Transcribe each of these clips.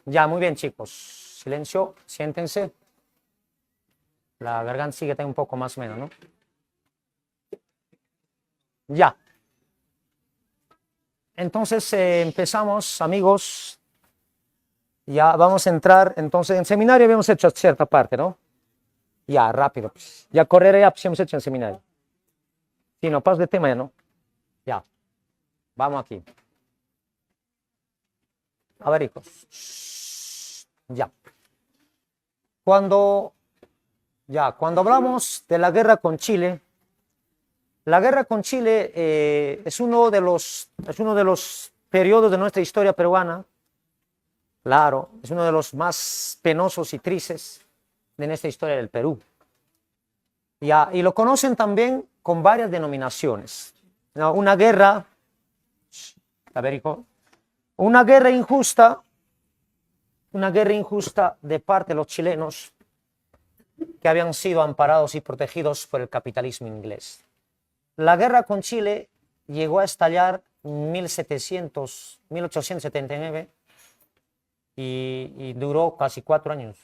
Ya, muy bien, chicos. Silencio, siéntense. La garganta sigue un poco más o menos, ¿no? Ya. Entonces empezamos, amigos. Ya vamos a entrar. Entonces, en seminario habíamos hecho cierta parte, ¿no? Ya, rápido. Pues. Ya correré, ya pues, hemos hecho en seminario. Sí, no, paso de tema ya, ¿no? Ya. Vamos aquí. A ver, hijos. Ya. Cuando hablamos de la guerra con Chile, la guerra con Chile es uno de los periodos de nuestra historia peruana, claro, es uno de los más penosos y tristes de nuestra historia del Perú. Ya, y lo conocen también con varias denominaciones. No, una guerra, a ver, hijo, una guerra injusta de parte de los chilenos que habían sido amparados y protegidos por el capitalismo inglés. La guerra con Chile llegó a estallar en 1879 y duró casi 4 años,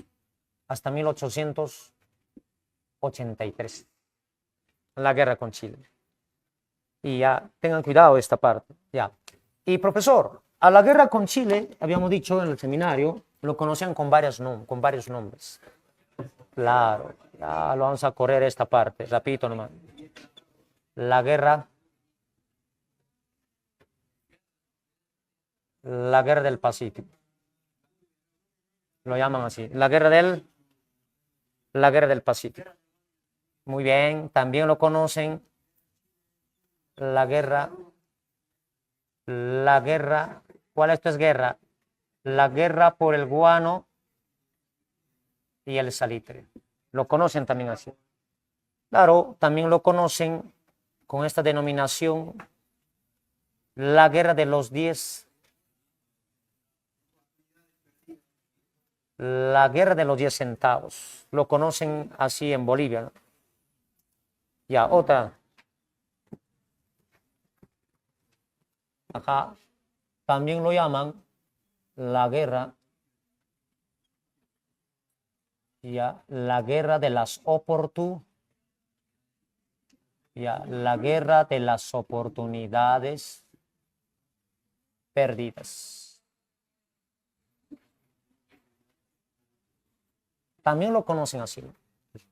hasta 1883, la guerra con Chile. Y ya, tengan cuidado esta parte. Ya. Y profesor, a la guerra con Chile, habíamos dicho en el seminario, lo conocían con varios nombres. Claro, ya lo vamos a correr esta parte, rapidito nomás. La guerra del Pacífico. Lo llaman así, la guerra del Pacífico. Muy bien, también lo conocen la guerra, ¿cuál esto es guerra? La guerra por el guano y el salitre. Lo conocen también así. Claro, también lo conocen con esta denominación, la guerra de los 10. La guerra de los 10 centavos. Lo conocen así en Bolivia, ¿no? Ya, otra. Acá también lo llaman la guerra, ya, la guerra de las la guerra de las oportunidades perdidas. También lo conocen así.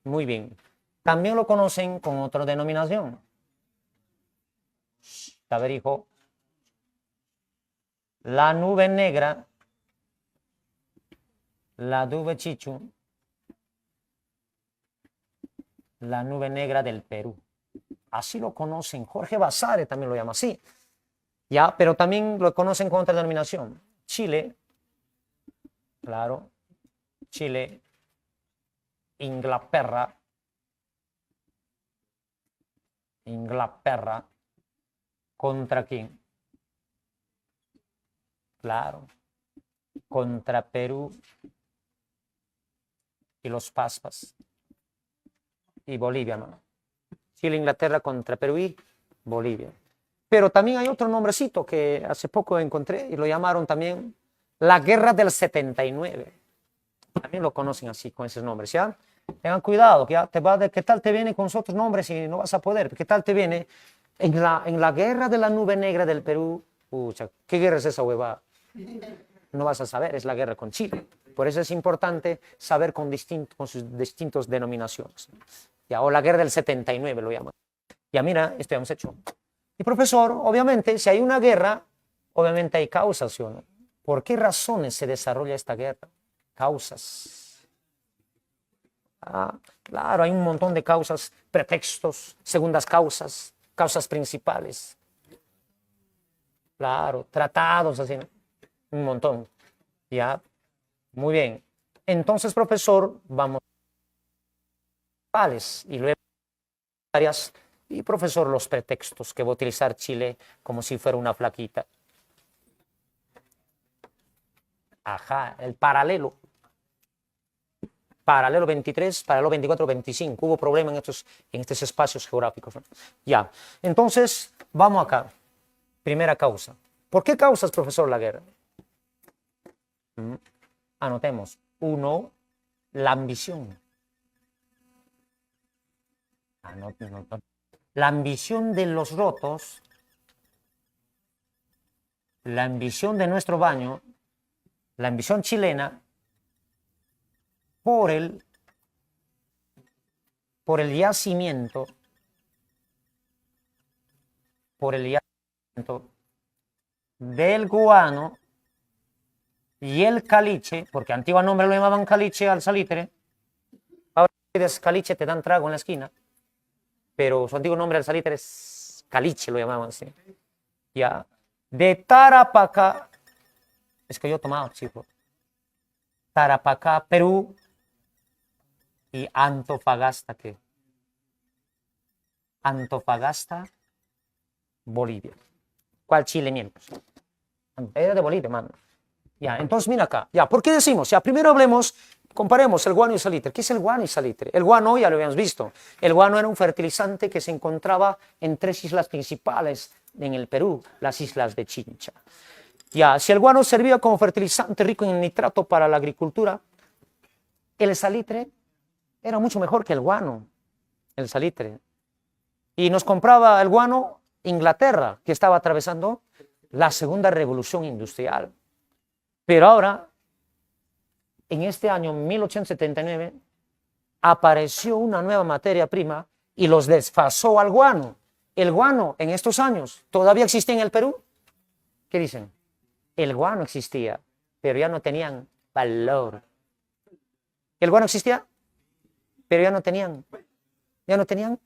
Muy bien. También lo conocen con otra denominación. A ver, hijo. La nube negra, la nube chichu, la nube negra del Perú. Así lo conocen. Jorge Basadre también lo llama así. Ya, pero también lo conocen con otra denominación. Chile, claro, Chile, Inglaterra, ¿contra quién? Claro, contra Perú y los Paspas y Bolivia, ¿no? Chile, Inglaterra contra Perú y Bolivia. Pero también hay otro nombrecito que hace poco encontré y lo llamaron también la Guerra del 79. También lo conocen así, con esos nombres, ¿ya? Tengan cuidado, que ya ¿qué tal te viene con esos otros nombres y no vas a poder? ¿Qué tal te viene en la Guerra de la Nube Negra del Perú? Pucha, ¿qué guerra es esa huevada? No vas a saber, es la guerra con Chile. Por eso es importante saber con sus distintas denominaciones. Ya, o la Guerra del 79 lo llaman. Ya mira, esto ya hemos hecho. Y profesor, obviamente, si hay una guerra, obviamente hay causas, ¿sí o no? ¿Por qué razones se desarrolla esta guerra? Causas. Ah, claro, hay un montón de causas, pretextos, segundas causas, causas principales. Claro, tratados, así, ¿no? Un montón. Ya, muy bien. Entonces, profesor, vamos a y luego varias. Y profesor, los pretextos que va a utilizar Chile como si fuera una flaquita. Ajá, el paralelo. Paralelo 23, paralelo 24, 25. Hubo problema en estos espacios geográficos, ¿no? Ya, entonces, vamos acá. Primera causa. ¿Por qué causas, profesor, la guerra? Anotemos. 1, la ambición. La ambición de los rotos, la ambición de nuestro baño, la ambición chilena por el yacimiento, del guano y el caliche, porque antiguo nombre lo llamaban caliche al salitre. Ahora caliche te dan trago en la esquina, pero su antiguo nombre al salitre es caliche, lo llamaban así. Ya. De Tarapacá, es que yo tomaba, chico. Tarapacá, Perú, y Antofagasta, ¿qué? Antofagasta, Bolivia. ¿Cuál Chile, miembros? Era de Bolivia, mano. Ya, entonces mira acá. Ya, ¿por qué decimos? Ya, primero hablemos, comparemos el guano y el salitre. ¿Qué es el guano y salitre? El guano ya lo habíamos visto. El guano era un fertilizante que se encontraba en 3 islas principales en el Perú, las islas de Chincha. Ya, si el guano servía como fertilizante rico en nitrato para la agricultura, el salitre era mucho mejor que el guano, el salitre. Y nos compraba el guano Inglaterra, que estaba atravesando la segunda revolución industrial. Pero ahora, en este año 1879, apareció una nueva materia prima y los desfasó al guano. El guano en estos años todavía existía en el Perú. ¿Qué dicen? El guano existía, pero ya no tenían valor. El guano existía, pero ya no tenían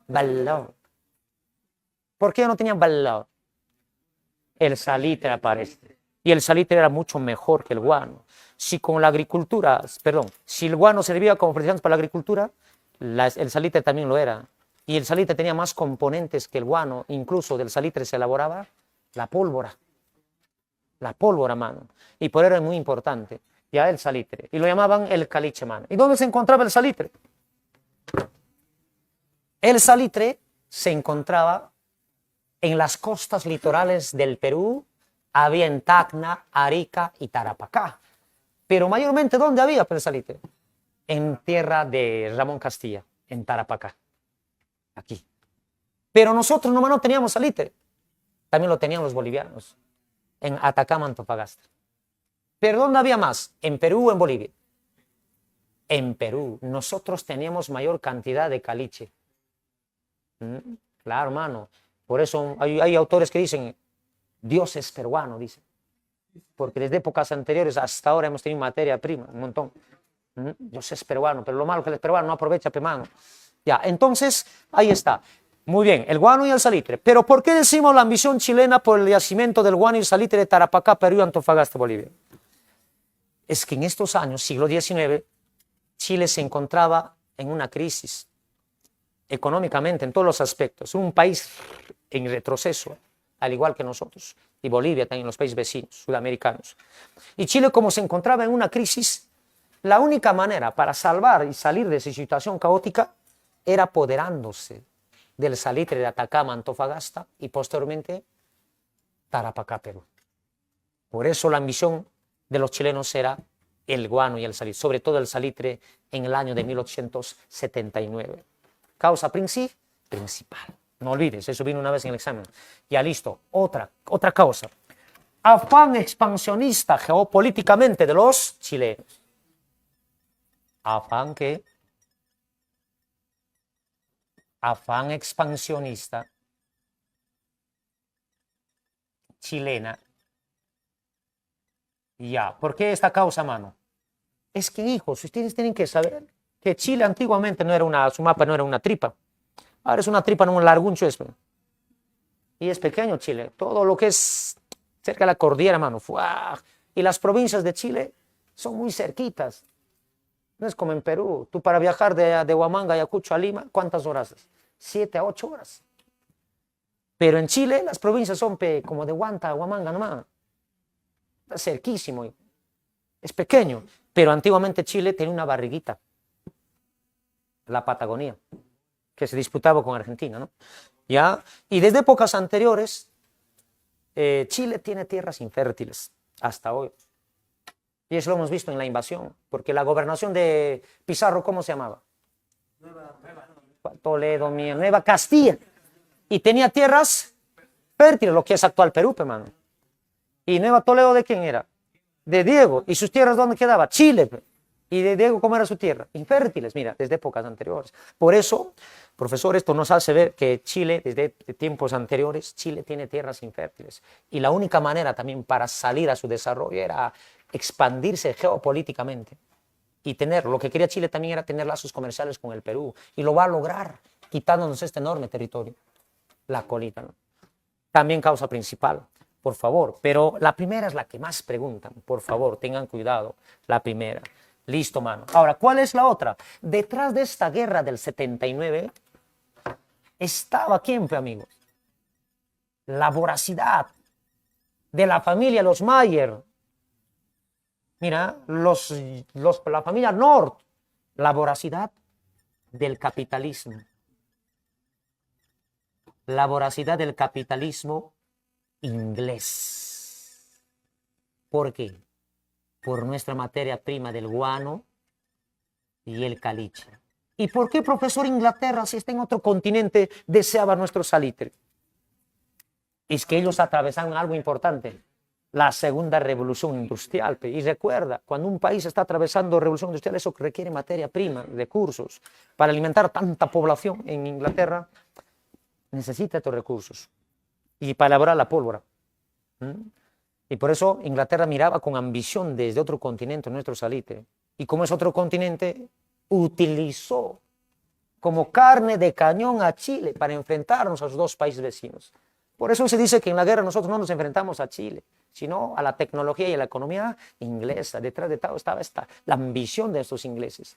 valor. ¿Por qué ya no tenían valor? El salitre aparece. Y el salitre era mucho mejor que el guano. Si con la agricultura, si el guano servía como fertilizante para la agricultura, el salitre también lo era. Y el salitre tenía más componentes que el guano. Incluso del salitre se elaboraba la pólvora. La pólvora, mano. Y por eso era muy importante. Ya el salitre. Y lo llamaban el caliche, mano. ¿Y dónde se encontraba el salitre? El salitre se encontraba en las costas litorales del Perú. Había en Tacna, Arica y Tarapacá. Pero mayormente, ¿dónde había el salitre? En tierra de Ramón Castilla, en Tarapacá. Aquí. Pero nosotros nomás no teníamos salitre. También lo tenían los bolivianos. En Atacama, Antofagasta. ¿Pero dónde había más? ¿En Perú o en Bolivia? En Perú. Nosotros teníamos mayor cantidad de caliche. Claro, hermano. Por eso hay autores que dicen, Dios es peruano, dicen. Porque desde épocas anteriores hasta ahora hemos tenido materia prima, un montón. Dios es peruano, pero lo malo es que el peruano no aprovecha, mano. Ya, entonces, ahí está. Muy bien, el guano y el salitre. Pero ¿por qué decimos la ambición chilena por el yacimiento del guano y el salitre de Tarapacá, Perú, Antofagasta, Bolivia? Es que en estos años, siglo XIX, Chile se encontraba en una crisis económicamente, en todos los aspectos. Un país en retroceso, al igual que nosotros. Y Bolivia también, los países vecinos, sudamericanos. Y Chile, como se encontraba en una crisis, la única manera para salvar y salir de esa situación caótica era apoderándose del salitre de Atacama, Antofagasta y posteriormente Tarapacá, Perú. Por eso la ambición de los chilenos era el guano y el salitre, sobre todo el salitre en el año de 1879. Causa principal. No olvides, eso vino una vez en el examen. Ya listo, otra causa. Afán expansionista geopolíticamente de los chilenos. Afán ¿qué? Afán expansionista chilena. Ya, ¿por qué esta causa, mano? Es que, hijos, ustedes tienen que saber que Chile antiguamente no era su mapa no era una tripa. Ahora es una tripa en un larguncho. Y es pequeño Chile. Todo lo que es cerca de la cordillera, mano. ¡Fua! Y las provincias de Chile son muy cerquitas. No es como en Perú. Tú para viajar de Huamanga, Ayacucho a Lima, ¿cuántas horas? 7 a 8 horas. Pero en Chile las provincias son como de Huanta a Huamanga nomás. Está cerquísimo. Es pequeño. Pero antiguamente Chile tenía una barriguita. La Patagonia, que se disputaba con Argentina, ¿no? ¿Ya? Y desde épocas anteriores, Chile tiene tierras infértiles, hasta hoy. Y eso lo hemos visto en la invasión, porque la gobernación de Pizarro, ¿cómo se llamaba? Toledo, Nueva Castilla. Y tenía tierras fértiles, lo que es actual Perú, hermano. ¿Y Nueva Toledo de quién era? De Diego. ¿Y sus tierras dónde quedaba? Chile. ¿Y de Diego cómo era su tierra? Infértiles, mira, desde épocas anteriores. Por eso, profesor, esto nos hace ver que Chile, desde tiempos anteriores, Chile tiene tierras infértiles. Y la única manera también para salir a su desarrollo era expandirse geopolíticamente. Y tener, lo que quería Chile también era tener lazos comerciales con el Perú. Y lo va a lograr quitándonos este enorme territorio. La colita, ¿no? También causa principal, por favor. Pero la primera es la que más preguntan. Por favor, tengan cuidado. La primera. Listo, mano. Ahora, ¿cuál es la otra? Detrás de esta guerra del 79 estaba ¿quién, amigos? La voracidad de la familia Los Mayer. Mira, la familia Nord. La voracidad del capitalismo. La voracidad del capitalismo inglés. ¿Por qué? Por nuestra materia prima del guano y el caliche. ¿Y por qué, profesor, Inglaterra, si está en otro continente, deseaba nuestro salitre? Es que ellos atravesaron algo importante, la segunda revolución industrial. Y recuerda, cuando un país está atravesando revolución industrial, eso requiere materia prima, recursos. Para alimentar tanta población en Inglaterra, necesita estos recursos. Y para elaborar la pólvora. Y por eso Inglaterra miraba con ambición desde otro continente nuestro salitre. Y como es otro continente, utilizó como carne de cañón a Chile para enfrentarnos a los dos países vecinos. Por eso se dice que en la guerra nosotros no nos enfrentamos a Chile, sino a la tecnología y a la economía inglesa. Detrás de todo estaba la ambición de estos ingleses.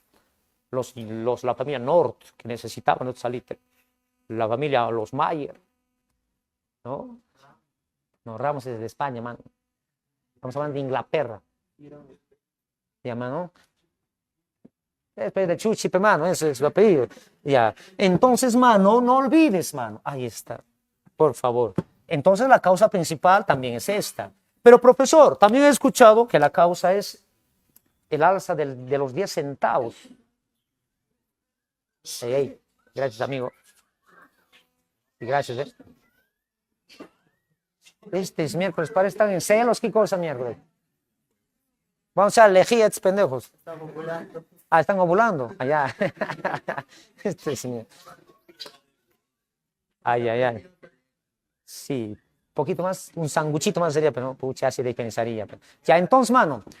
La familia Nord, que necesitaba nuestro salitre. La familia Los Mayer. ¿No? Nos ahorramos desde España, mano. Estamos hablando de Inglaterra. Ya, mano. Después de Chuchi, mano, ese es su apellido. Ya. Entonces, mano, no olvides, mano. Ahí está. Por favor. Entonces, la causa principal también es esta. Pero, profesor, también he escuchado que la causa es el alza de los 10 centavos. Hey, gracias, amigo. Y gracias, Este es miércoles, para estar en celos, ¿qué cosa miércoles? Vamos a elegir a estos pendejos. Están ovulando. Ah, están ovulando. Allá. Este señor. Ay, ay, ay. Sí, poquito más, un sanguchito más sería, pero no, pucha, así de pensaría. Pero. Ya, entonces, mano, ¿te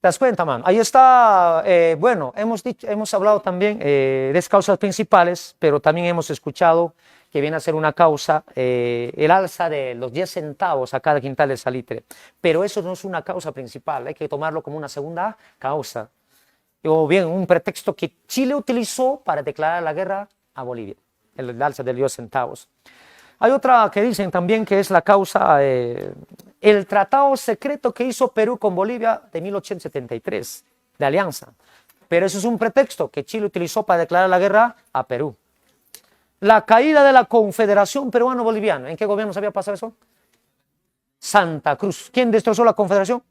das cuenta, mano? Ahí está, bueno, hemos hablado también de las causas principales, pero también hemos escuchado que viene a ser una causa, el alza de los 10 centavos a cada quintal de salitre. Pero eso no es una causa principal, hay que tomarlo como una segunda causa. O bien, un pretexto que Chile utilizó para declarar la guerra a Bolivia, el alza de los 10 centavos. Hay otra que dicen también que es la causa, el tratado secreto que hizo Perú con Bolivia de 1873, de alianza. Pero eso es un pretexto que Chile utilizó para declarar la guerra a Perú. La caída de la Confederación Peruano-Boliviana. ¿En qué gobierno se había pasado eso? Santa Cruz. ¿Quién destrozó la Confederación?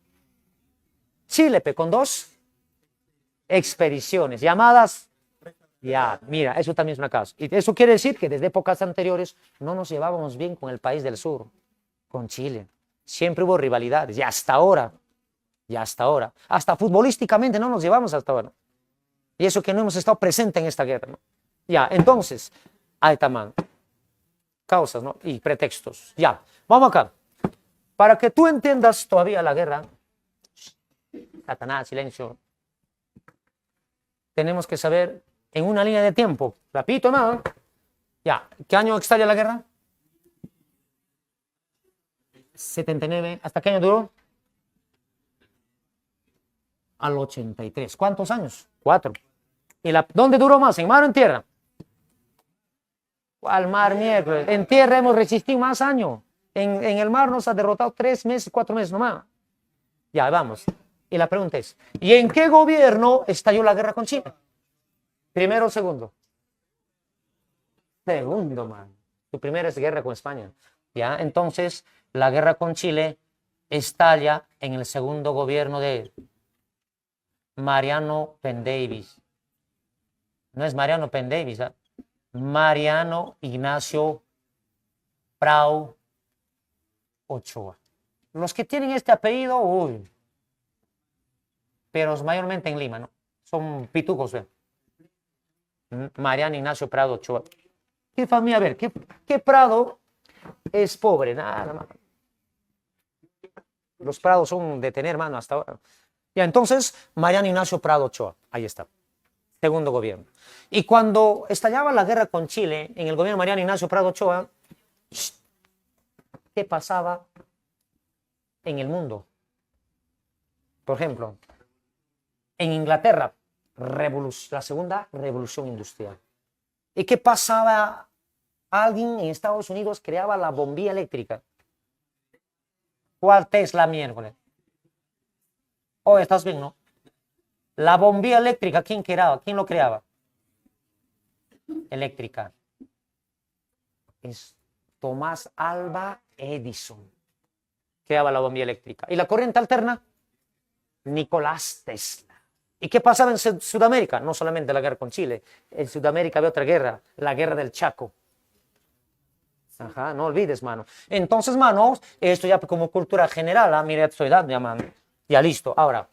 Chile, con 2 expediciones llamadas. Ya, mira, eso también es una causa. Y eso quiere decir que desde épocas anteriores no nos llevábamos bien con el país del sur, con Chile. Siempre hubo rivalidades, y hasta ahora, hasta futbolísticamente no nos llevamos hasta ahora. Y eso que no hemos estado presentes en esta guerra, ¿no? Ya, entonces, ahí está, man. Causas, ¿no? Y pretextos. Ya, vamos acá. Para que tú entiendas todavía la guerra, Satanás, silencio, tenemos que saber en una línea de tiempo, repito, nada. Ya, ¿qué año estalla la guerra? 79. ¿Hasta qué año duró? Al 83. ¿Cuántos años? 4. ¿Y dónde duró más? ¿En mar o en tierra? ¿Cuál mar, miércoles? En tierra hemos resistido más años. En el mar nos ha derrotado 3 meses, 4 meses nomás. Ya, vamos. Y la pregunta es, ¿y en qué gobierno estalló la guerra con Chile? ¿Primero o segundo? Segundo, man. Tu primera es guerra con España. ¿Ya? Entonces, la guerra con Chile estalla en el segundo gobierno de Mariano Pendavis. No es Mariano Pendavis, ¿eh? Mariano Ignacio Prado Ochoa. Los que tienen este apellido, uy, pero mayormente en Lima, ¿no? Son pitujos, ¿eh? Mariano Ignacio Prado Ochoa. ¿Qué familia? A ver, ¿qué Prado es pobre? Nada más. Los Prados son de tener mano hasta ahora. Ya, entonces, Mariano Ignacio Prado Ochoa, ahí está, segundo gobierno. Y cuando estallaba la guerra con Chile, en el gobierno de Mariano Ignacio Prado Ochoa, ¿qué pasaba en el mundo? Por ejemplo, en Inglaterra, la segunda revolución industrial. ¿Y qué pasaba? Alguien en Estados Unidos creaba la bombilla eléctrica. ¿Cuál Tesla miércoles? Oh, estás bien, ¿no? La bombilla eléctrica, ¿quién creaba? ¿Quién lo creaba? Eléctrica. Es Tomás Alva Edison. Creaba la bombilla eléctrica. ¿Y la corriente alterna? Nicolás Tesla. ¿Y qué pasaba en Sudamérica? No solamente la guerra con Chile. En Sudamérica había otra guerra, la guerra del Chaco. Ajá, no olvides, mano. Entonces, mano, esto ya como cultura general, ¿eh? Mira, estoy dando ya, mano. Ya listo. Ahora,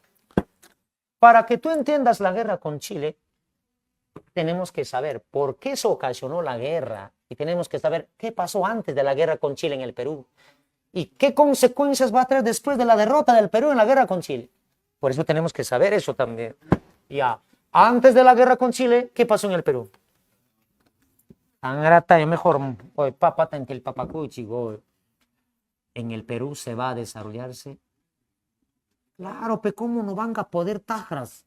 para que tú entiendas la guerra con Chile, tenemos que saber por qué se ocasionó la guerra y tenemos que saber qué pasó antes de la guerra con Chile en el Perú y qué consecuencias va a traer después de la derrota del Perú en la guerra con Chile. Por eso tenemos que saber eso también. Ya, antes de la guerra con Chile, ¿qué pasó en el Perú? Mejor, en el Perú se va a desarrollarse. Claro, pero ¿cómo no van a poder tajras?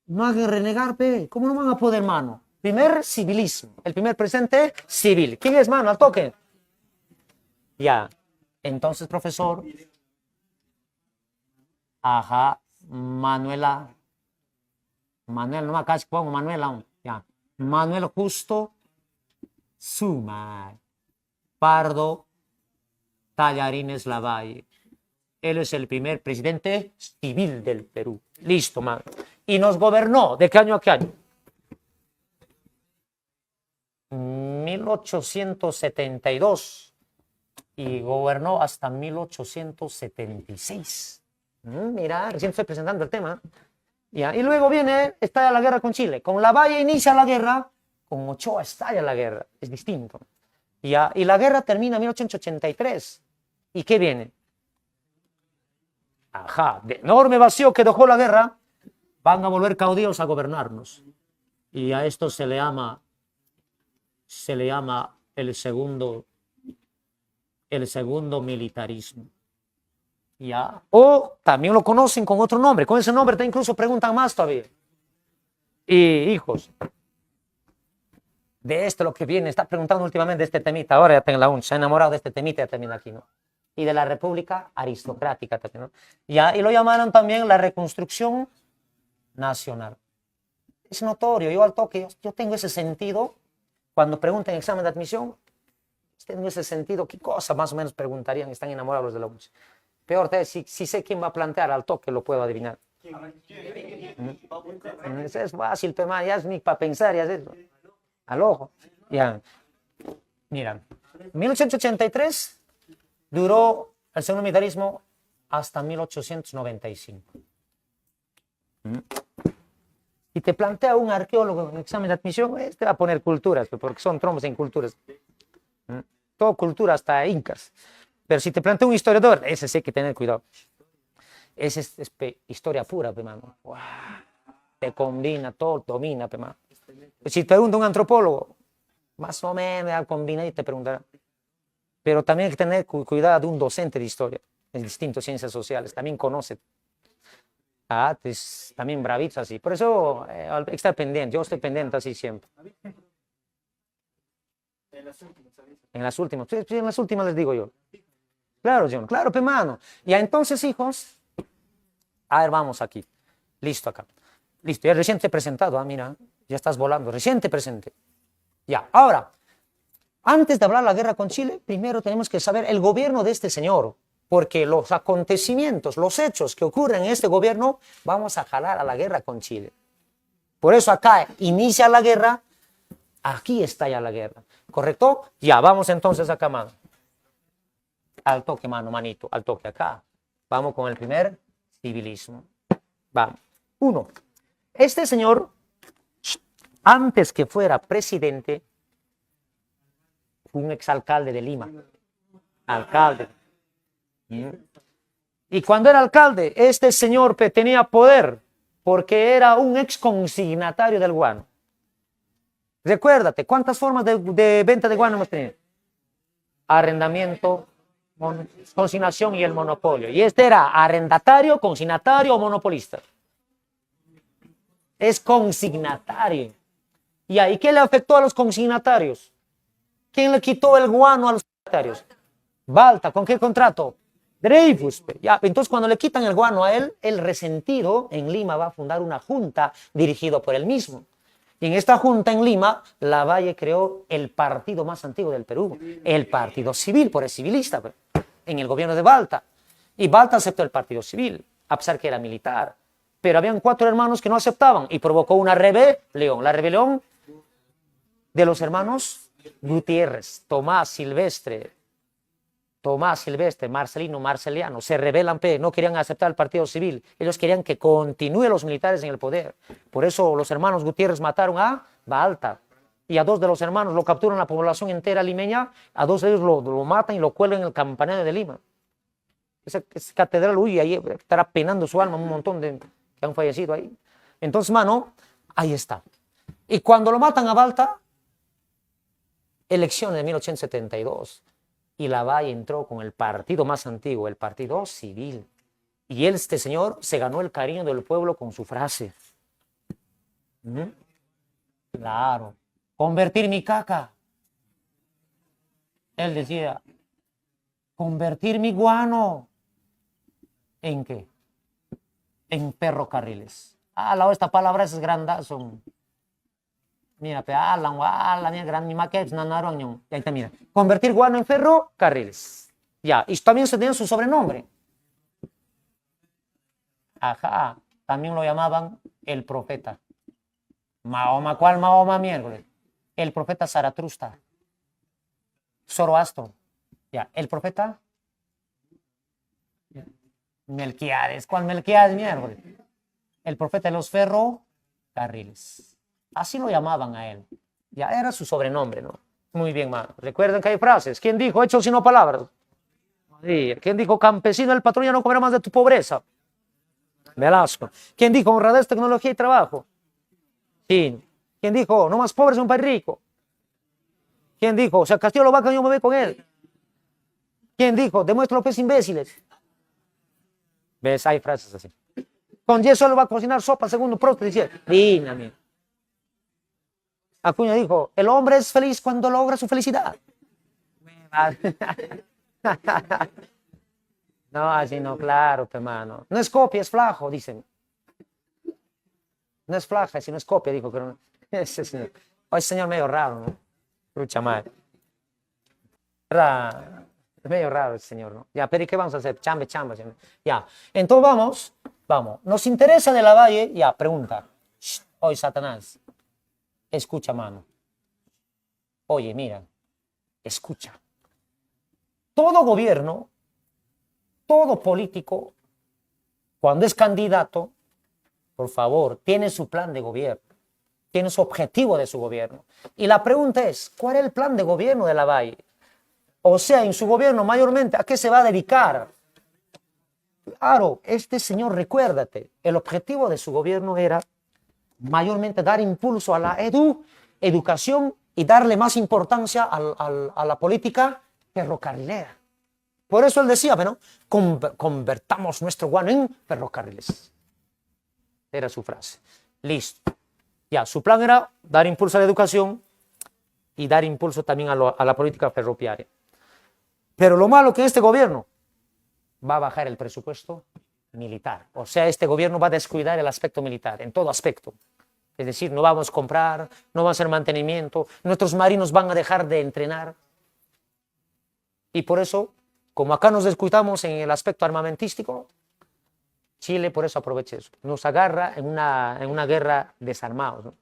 No hay que renegar, pe. ¿Cómo no van a poder, mano? Primer civilismo. El primer presente civil. ¿Quién es, mano? Al toque. Ya. Entonces, profesor. Ajá. Manuela. Manuel, no acá pongo Manuela. Ya. Manuel Justo Suma. Pardo Tallarines Lavalle. Él es el primer presidente civil del Perú. Listo, man. Y nos gobernó. ¿De qué año a qué año? 1872. Y gobernó hasta 1876. Mira, recién estoy presentando el tema. Ya. Y luego estalla la guerra con Chile. Con Lavalle inicia la guerra. Con Ochoa estalla la guerra. Es distinto. Ya. Y la guerra termina en 1883. ¿Y qué viene? Ajá, de enorme vacío que dejó la guerra, van a volver caudillos a gobernarnos. Y a esto se le llama el segundo militarismo. ¿Ya? O también lo conocen con otro nombre, con ese nombre te incluso preguntan más todavía. Y hijos, de esto lo que viene, está preguntando últimamente de este temita, ahora ya tengo la se ha enamorado de este temita, ya también aquí, ¿no? Y de la república aristocrática también, ¿no? Ya, y lo llamaron también la reconstrucción nacional. Es notorio, yo al toque, yo tengo ese sentido, cuando preguntan en examen de admisión, tengo ese sentido, ¿qué cosa más o menos preguntarían? Están enamorados de la UNCE. Peor, si sé quién va a plantear al toque, lo puedo adivinar. Es fácil, pero ya es ni para pensar, ya es eso. Al ojo. Ya. Mira, 1883 duró el segundo militarismo hasta 1895. Y te plantea un arqueólogo en el examen de admisión, te va a poner culturas, porque son trombos en culturas. Todo cultura, hasta incas. Pero si te plantea un historiador, ese sí hay que tener cuidado. Ese es historia pura, hermano. Wow. Te combina, todo domina, hermano. Si te pregunta un antropólogo, más o menos combina y te preguntará. Pero también hay que tener cuidado de un docente de historia, es distinto, ciencias sociales, también conoce. También bravito así. Por eso está pendiente, yo estoy pendiente así siempre. En las últimas, en las últimas les digo yo. Claro, John, claro, hermano. Ya entonces, hijos, a ver, vamos aquí. Listo acá. Listo, ya recién te he presentado, mira, ya estás volando, recién te presenté. Ya, ahora, antes de hablar de la guerra con Chile, primero tenemos que saber el gobierno de este señor. porque los acontecimientos, los hechos que ocurren en este gobierno, vamos a jalar a la guerra con Chile. Por eso acá inicia la guerra, aquí está ya la guerra, ¿correcto? Ya, vamos entonces acá, mano. Al toque, mano, manito, al toque acá. Vamos con el primer civilismo. Vamos. 1. Este señor, antes que fuera presidente, fue un exalcalde de Lima. Alcalde. Y cuando era alcalde, este señor tenía poder porque era un ex consignatario del guano. Recuérdate, ¿cuántas formas de venta de guano hemos tenido? Arrendamiento, consignación y el monopolio. Y este era arrendatario, consignatario o monopolista. Es consignatario. ¿Y ahí qué le afectó a los consignatarios? ¿Quién le quitó el guano a los consignatarios? Balta, ¿con qué contrato? Dreyfus. Ya, entonces cuando le quitan el guano a él, el resentido en Lima va a fundar una junta dirigida por él mismo. Y en esta junta en Lima, Lavalle creó el partido más antiguo del Perú, el Partido Civil, por el civilista, en el gobierno de Balta. Y Balta aceptó el Partido Civil, a pesar que era militar. Pero habían 4 hermanos que no aceptaban y provocó una rebelión. La rebelión de los hermanos Gutiérrez, Tomás Silvestre, Marceliano, se rebelan, no querían aceptar el Partido Civil. Ellos querían que continúen los militares en el poder. Por eso los hermanos Gutiérrez mataron a Balta. Y a 2 de los hermanos lo capturan la población entera limeña, a 2 de ellos lo matan y lo cuelgan en el campanario de Lima. Esa catedral, uy, ahí estará penando su alma un montón de que han fallecido ahí. Entonces, mano, ahí está. Y cuando lo matan a Balta, elecciones de 1872, y Lavalle entró con el partido más antiguo, el Partido Civil. Y este señor se ganó el cariño del pueblo con su frase. Claro. Convertir mi caca. Él decía, convertir mi guano. ¿En qué? En ferrocarriles. Esta palabra es grandazo. Mira, ahí está, mira. Convertir guano en ferrocarriles. Ya, y también se tenía su sobrenombre. Ajá, también lo llamaban el profeta. Mahoma, ¿cuál Mahoma miércoles? El profeta Zaratustra. Zoroastro. Ya, el profeta Melquiades. ¿Cuál Melquiades miércoles? El profeta de los ferrocarriles. Así lo llamaban a él. Ya era su sobrenombre, ¿no? Muy bien, mano. Recuerden que hay frases. ¿Quién dijo hechos sino palabras? Sí. ¿Quién dijo campesino el patrón ya no comerá más de tu pobreza? Velasco. ¿Quién dijo honradez, tecnología y trabajo? Sí. ¿Quién dijo no más pobres en un país rico? ¿Quién dijo si al Castillo lo vacan yo me voy con él? ¿Quién dijo demuestra los imbéciles? ¿Ves? Hay frases así. Con yeso lo va a cocinar sopa segundo Prost, decía. Díname. Acuña dijo, el hombre es feliz cuando logra su felicidad. No, así no, claro, hermano. No es copia, es flajo, dicen. No es flaja, sino es copia, dijo. Que no. Ese señor. Hoy señor medio raro, ¿no? Lucha madre. Es medio raro el señor, ¿no? Ya, pero ¿y qué vamos a hacer? Chamba. Ya. Entonces vamos. Nos interesa de Lavalle, ya, pregunta. Hoy Satanás. Escucha, mano. Oye, mira, escucha. Todo gobierno, todo político, cuando es candidato, por favor, tiene su plan de gobierno, tiene su objetivo de su gobierno. Y la pregunta es, ¿cuál es el plan de gobierno de Lavalle? O sea, en su gobierno mayormente, ¿a qué se va a dedicar? Claro, este señor, recuérdate, el objetivo de su gobierno era mayormente dar impulso a la educación y darle más importancia a la política ferrocarrilera. Por eso él decía, bueno, convertamos nuestro guano en ferrocarriles. Era su frase. Listo. Ya, su plan era dar impulso a la educación y dar impulso también a la política ferroviaria. Pero lo malo que este gobierno va a bajar el presupuesto militar. O sea, este gobierno va a descuidar el aspecto militar, en todo aspecto. Es decir, no vamos a comprar, no vamos a hacer mantenimiento, nuestros marinos van a dejar de entrenar. Y por eso Como acá nos descuidamos en el aspecto armamentístico, Chile por eso aprovecha eso. Nos agarra en una guerra desarmados, ¿no?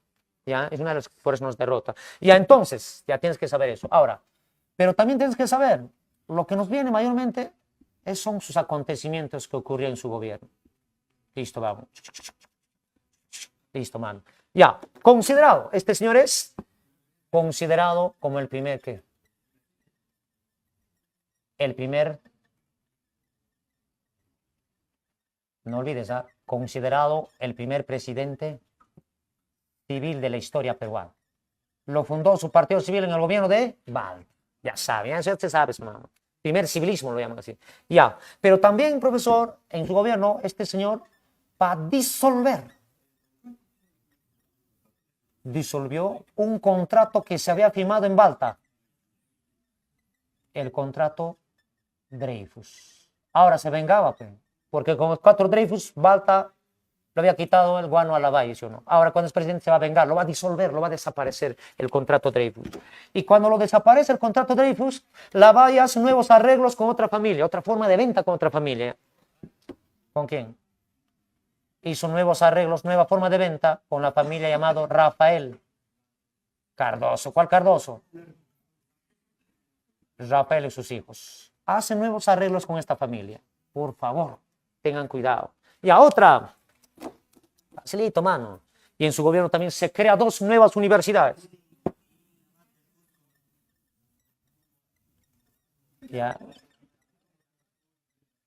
¿Ya? Es una de las por eso nos derrota. Ya entonces, ya tienes que saber eso. Ahora, pero también tienes que saber, lo que nos viene mayormente son sus acontecimientos que ocurrieron en su gobierno. Listo, vamos. Listo, mano. Ya, considerado, este señor es considerado como el primer, ¿qué? El primer, no olvides, ¿ah? Considerado el primer presidente civil de la historia peruana. Lo fundó su partido civil en el gobierno de Balta. Ya saben, ya te sabes, mano. Primer civilismo lo llaman así. Ya, pero también, profesor, en su gobierno, este señor va a disolvió un contrato que se había firmado en Balta. El contrato Dreyfus. Ahora se vengaba, pues, porque con los 4 Dreyfus, Balta lo había quitado el guano a Lavalle, ¿sí o no? Ahora cuando es presidente se va a vengar, lo va a disolver, lo va a desaparecer el contrato Dreyfus. Y cuando lo desaparece el contrato Dreyfus, Lavalle hace nuevos arreglos con otra familia, otra forma de venta con otra familia. ¿Con quién? Hizo nuevos arreglos, nueva forma de venta con la familia llamado Rafael Cardoso. ¿Cuál Cardoso? Rafael y sus hijos. Hace nuevos arreglos con esta familia. Por favor, tengan cuidado. Y a otra, facilito, mano. Y en su gobierno también se crea 2 nuevas universidades. Ya.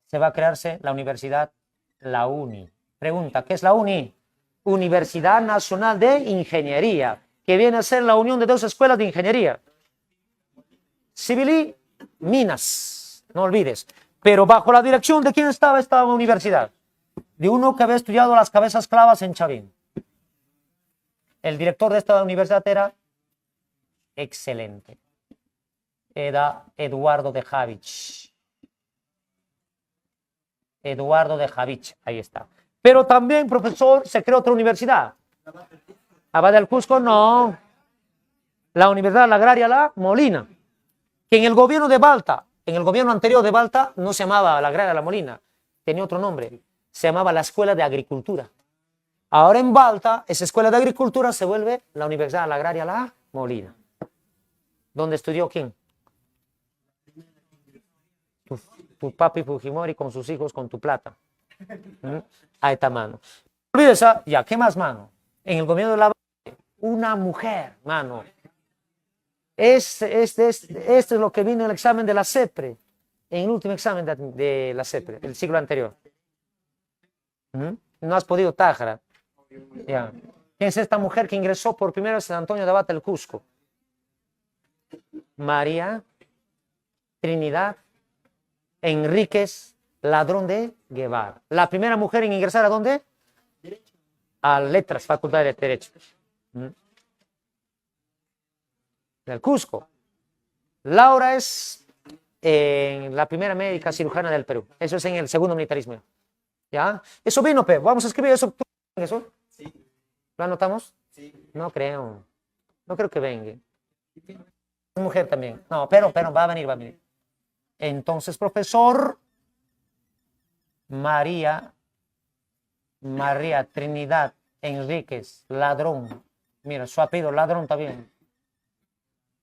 Se va a crearse la universidad, la UNI. Pregunta, ¿qué es la UNI? Universidad Nacional de Ingeniería, que viene a ser la unión de 2 escuelas de ingeniería. Civil y Minas, no olvides. Pero bajo la dirección de quién estaba esta universidad. De uno que había estudiado las cabezas clavas en Chavín. El director de esta universidad era excelente. Era Eduardo de Javich. Eduardo de Javich, ahí está. Pero también, profesor, se creó otra universidad. Abad del Cusco, no. La Universidad Agraria La Molina. Que en el gobierno de Balta, en el gobierno anterior de Balta, no se llamaba la Agraria La Molina, tenía otro nombre. Se llamaba la Escuela de Agricultura. Ahora en Balta, esa Escuela de Agricultura se vuelve la Universidad Agraria La Molina. ¿Dónde estudió quién? Tu papi Fujimori con sus hijos con tu plata. Ahí está, mano. No olvides, ya, ¿qué más, mano? En el gobierno de la una mujer, mano. Este es lo que vino en el examen de la CEPRE, en el último examen de la CEPRE, el siglo anterior. No has podido, Tájara. Ya. ¿Quién es esta mujer que ingresó por primera vez en San Antonio de Abad del Cusco? María Trinidad Enríquez Ladrón de Guevara. La primera mujer en ingresar ¿a dónde? A Letras, Facultad de Derecho. Del Cusco. Laura es la primera médica cirujana del Perú. Eso es en el segundo militarismo. ¿Ya? Eso vino, Pe. Vamos a escribir eso. ¿Eso? Sí. ¿Lo anotamos? Sí. No creo. No creo que venga. Es mujer también. No, pero va a venir. Entonces, profesor María Trinidad Enríquez Ladrón. Mira, su apellido Ladrón también.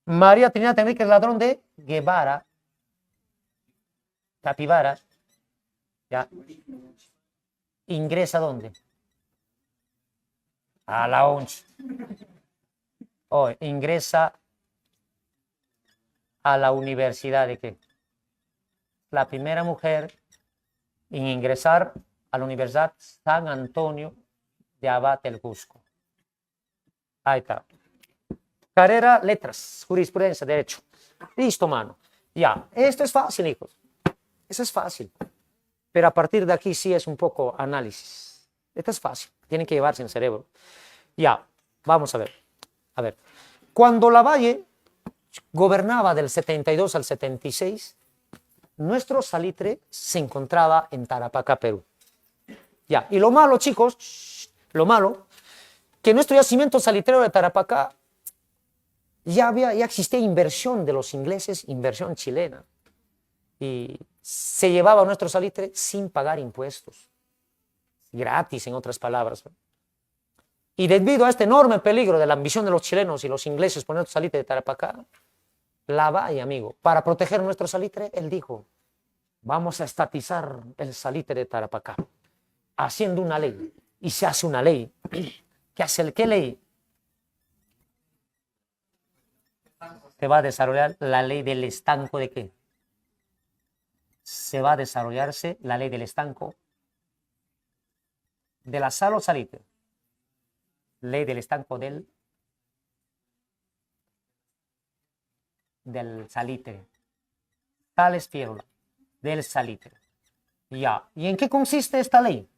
María Trinidad Enríquez Ladrón de Guevara. Capivara. Ya. ¿Ingresa dónde? A la ONCE. Ingresa a la universidad de qué? La primera mujer en ingresar a la Universidad San Antonio de Abad del Cusco. Ahí está. Carrera, letras, jurisprudencia, derecho. Listo, mano. Ya, esto es fácil, hijos. Eso es fácil. Pero a partir de aquí sí es un poco análisis. Esto es fácil. Tienen que llevarse en el cerebro. Ya, vamos a ver. A ver. Cuando Lavalle gobernaba del 72 al 76, nuestro salitre se encontraba en Tarapacá, Perú. Ya, y lo malo, chicos, que nuestro yacimiento salitrero de Tarapacá ya existía inversión de los ingleses, inversión chilena. Y se llevaba nuestro salitre sin pagar impuestos. Gratis, en otras palabras. Y debido a este enorme peligro de la ambición de los chilenos y los ingleses por nuestro salitre de Tarapacá, Lavalle, amigo, para proteger nuestro salitre, él dijo, vamos a estatizar el salitre de Tarapacá, haciendo una ley. Y se hace una ley. ¿Qué ley? Se va a desarrollar la ley del estanco de qué? Se va a desarrollarse la ley del estanco de la sal o salitre. Ley del estanco del salitre. Tales fierola, del salitre. Ya. ¿Y en qué consiste esta ley?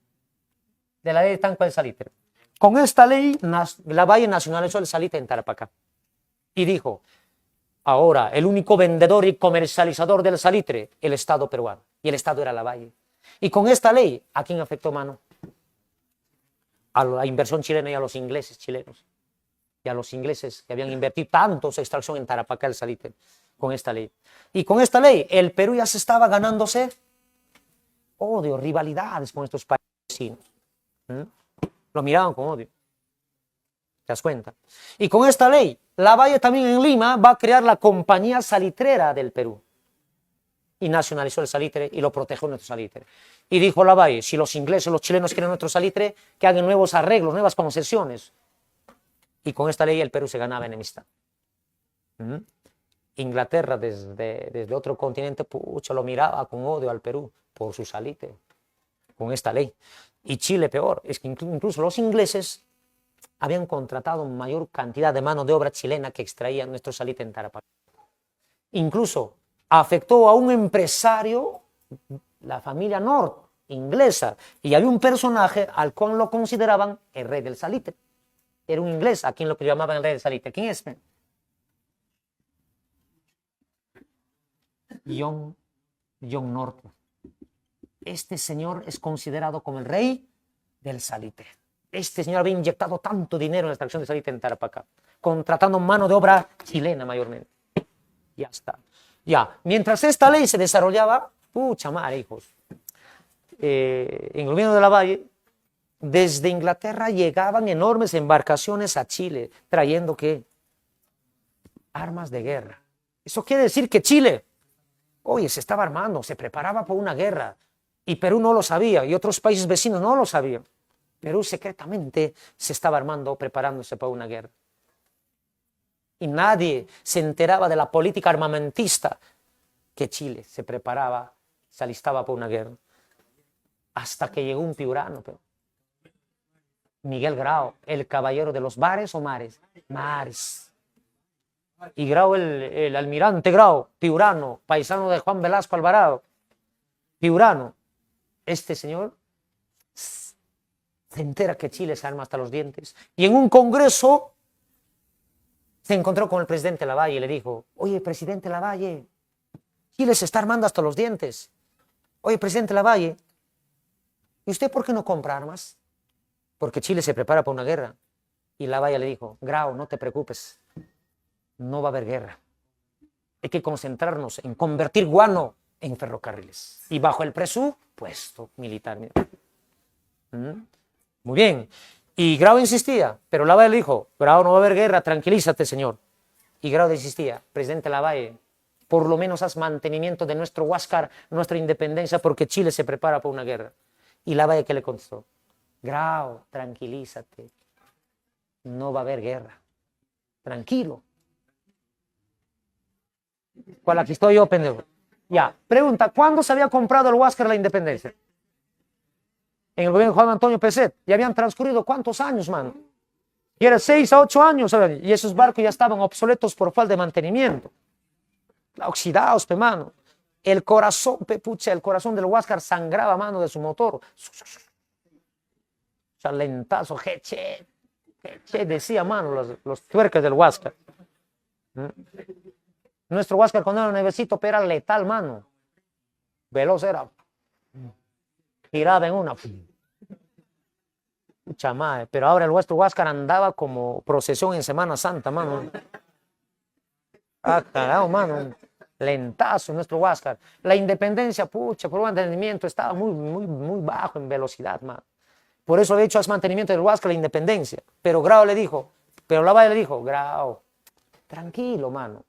De la ley del estanco del salitre. Con esta ley, Lavalle nacionalizó el salitre en Tarapacá. Y dijo, ahora el único vendedor y comercializador del salitre, el Estado peruano. Y el Estado era Lavalle. Y con esta ley, ¿a quién afectó, mano? A la inversión chilena y a los ingleses chilenos. Y a los ingleses que habían invertido tanto su extracción en Tarapacá el salitre. Con esta ley. Y con esta ley, el Perú ya se estaba ganándose odio, rivalidades con estos países vecinos. Lo miraban con odio. ¿Te das cuenta? Y con esta ley, Lavalle también en Lima va a crear la Compañía Salitrera del Perú. Y nacionalizó el salitre y lo protegió nuestro salitre. Y dijo Lavalle, si los ingleses, los chilenos quieren nuestro salitre, que hagan nuevos arreglos, nuevas concesiones. Y con esta ley el Perú se ganaba enemistad. Inglaterra desde otro continente, pucha, lo miraba con odio al Perú por su salitre. Con esta ley. Y Chile peor, es que incluso los ingleses habían contratado mayor cantidad de mano de obra chilena que extraía nuestro salitre en Tarapacá. Incluso afectó a un empresario, la familia North, inglesa, y había un personaje al cual lo consideraban el rey del salitre. Era un inglés a quien lo llamaban el rey del salitre. ¿Quién es? John North. Este señor es considerado como el rey del salitre. Este señor había inyectado tanto dinero en la extracción de salitre en Tarapacá, contratando mano de obra chilena mayormente. Ya está. Ya, mientras esta ley se desarrollaba, pucha madre, hijos, en el gobierno de Lavalle, desde Inglaterra llegaban enormes embarcaciones a Chile, trayendo ¿qué? Armas de guerra. Eso quiere decir que Chile, oye, se estaba armando, se preparaba por una guerra, y Perú no lo sabía, y otros países vecinos no lo sabían. Perú secretamente se estaba armando, preparándose para una guerra. Y nadie se enteraba de la política armamentista que Chile se preparaba, se alistaba para una guerra. Hasta que llegó un piurano, Miguel Grau, el caballero de los bares o mares. Mares. Y Grau, el almirante Grau, piurano, paisano de Juan Velasco Alvarado. Piurano. Este señor se entera que Chile se arma hasta los dientes. Y en un congreso se encontró con el presidente Lavalle y le dijo, oye, presidente Lavalle, Chile se está armando hasta los dientes. Oye, presidente Lavalle, ¿y usted por qué no compra armas? Porque Chile se prepara para una guerra. Y Lavalle le dijo, Grau, no te preocupes, no va a haber guerra. Hay que concentrarnos en convertir guano en ferrocarriles. Y bajo el presupuesto militar. Muy bien. Y Grau insistía, pero Lavalle le dijo, Grau, no va a haber guerra, tranquilízate, señor. Y Grau insistía, presidente Lavalle, por lo menos haz mantenimiento de nuestro Huáscar, nuestra independencia, porque Chile se prepara para una guerra. Y Lavalle, ¿qué le contestó? Grau, tranquilízate, no va a haber guerra, tranquilo. ¿Cuál aquí estoy yo, pendejo? Ya, pregunta, ¿cuándo se había comprado el Huáscar la independencia? En el gobierno de Juan Antonio Pezet. Ya habían transcurrido ¿cuántos años, mano? Y era 6 a 8 años, ¿sabes? Y esos barcos ya estaban obsoletos por falta de mantenimiento. Oxidados, mano. El corazón, pucha, el corazón del Huáscar sangraba, mano, de su motor. O sea, lentazo, jeche, decía, mano, los tuercas del Huáscar. Nuestro Huáscar cuando era nuevecito, pero era letal, mano. Veloz era. Giraba en una. Pucha madre, pero ahora el nuestro Huáscar andaba como procesión en Semana Santa, mano. Ah, carajo, mano. lentazo nuestro Huáscar. La independencia, pucha, por mantenimiento estaba muy bajo en velocidad, man. Por eso había hecho ese mantenimiento del Huáscar la independencia. Pero Grau le dijo, pero Lavalle le dijo, Grau, tranquilo, mano.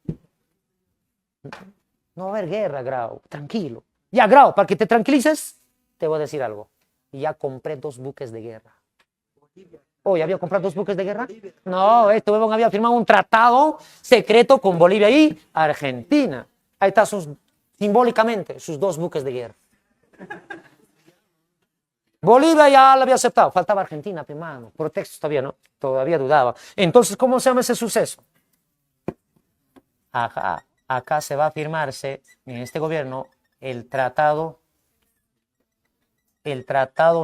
No va a haber guerra, Grau, tranquilo. Ya, Grau, para que te tranquilices, te voy a decir algo. Ya compré 2 buques de guerra. Hoy había comprado 2 buques de guerra. No, este huevón había firmado un tratado secreto con Bolivia y Argentina. Ahí está simbólicamente sus 2 buques de guerra. Bolivia ya lo había aceptado, faltaba Argentina, hermano. Por textos todavía, ¿no? Todavía dudaba. Entonces, ¿cómo se llama ese suceso? Acá se va a firmarse en este gobierno el tratado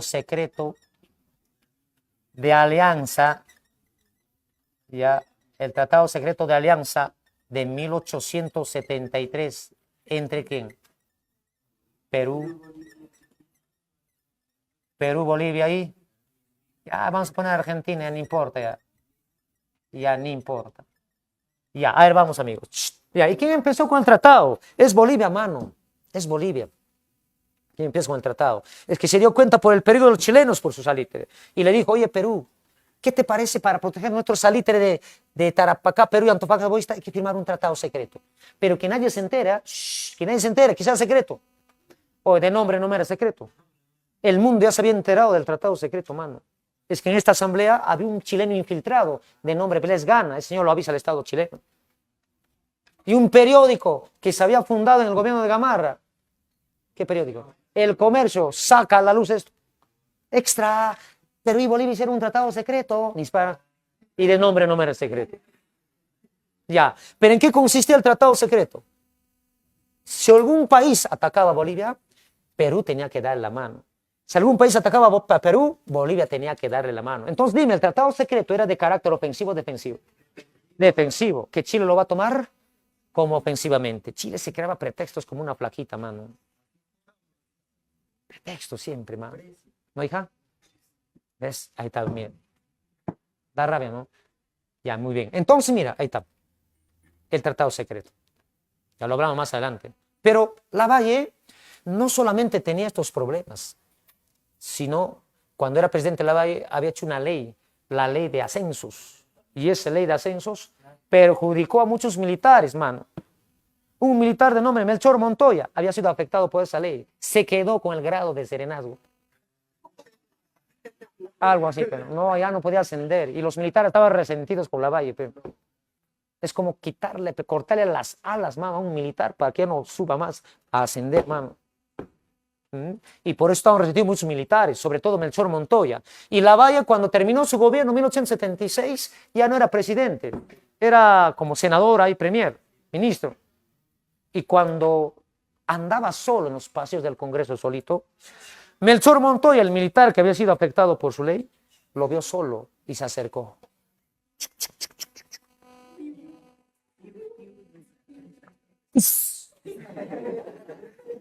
secreto de alianza, ya, el tratado secreto de alianza de 1873, ¿entre quién? Perú, Bolivia y, ya vamos a poner Argentina, ya no importa, ya no importa. Ya, a ver, vamos amigos. Ya, ¿y quién empezó con el tratado? Es Bolivia, mano, es Bolivia. ¿Quién empieza con el tratado? Es que se dio cuenta por el peligro de los chilenos por su salitre. Y le dijo, oye, Perú, ¿qué te parece para proteger nuestro salitre de Tarapacá, Perú y Antofagasta Boista? Hay que firmar un tratado secreto. Pero que nadie se entera, que sea secreto. O de nombre no era secreto. El mundo ya se había enterado del tratado secreto, mano. Es que en esta asamblea había un chileno infiltrado de nombre Pérez Gana. El señor lo avisa al Estado chileno. Y un periódico que se había fundado en el gobierno de Gamarra. ¿Qué periódico? El Comercio saca a la luz esto. Extra, Perú y Bolivia hicieron un tratado secreto. Dispara. Y de nombre no era secreto. Ya, pero ¿en qué consistía el tratado secreto? Si algún país atacaba a Bolivia, Perú tenía que darle la mano. Si algún país atacaba a Perú, Bolivia tenía que darle la mano. Entonces dime, ¿el tratado secreto era de carácter ofensivo o defensivo? Defensivo. ¿Que Chile lo va a tomar? Como ofensivamente. Chile se creaba pretextos como una plaquita, mano. Pretextos siempre, mano. ¿No, hija? ¿Ves? Ahí está, mira. Da rabia, ¿no? Ya, muy bien. Entonces, mira, ahí está. El tratado secreto. Ya lo hablamos más adelante. Pero Lavalle no solamente tenía estos problemas, sino cuando era presidente Lavalle había hecho una ley, la ley de ascensos. Y esa ley de ascensos perjudicó a muchos militares, mano. Un militar de nombre Melchor Montoya había sido afectado por esa ley. Se quedó con el grado de serenazgo. Algo así, pero no, ya no podía ascender. Y los militares estaban resentidos con Lavalle. Pero es como cortarle las alas, mano, a un militar para que no suba más a ascender, mano. Y por eso estaban resentidos muchos militares, sobre todo Melchor Montoya. Y Lavalle, cuando terminó su gobierno en 1876, ya no era presidente, era como senador ahí, premier, ministro. Y cuando andaba solo en los pasillos del Congreso solito, Melchor Montoya, el militar que había sido afectado por su ley, lo vio solo y se acercó.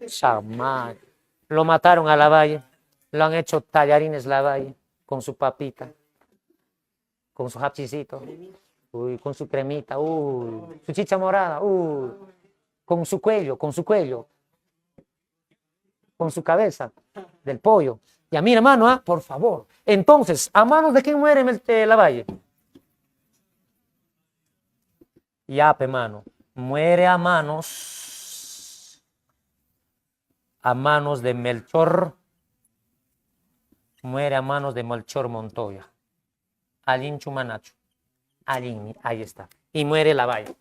Chamán. Lo mataron a Lavalle, lo han hecho tallarines Lavalle con su papita, con su hapchicito, uy, con su cremita, uy, su chicha morada, uy, con su cuello, con su cabeza del pollo. Y a mi hermano, por favor. Entonces, ¿a manos de quién muere Lavalle? Ya, hermano, muere a manos de Melchor, muere a manos de Melchor Montoya, Alín Chumanacho, Alín, ahí está, y muere Lavalle,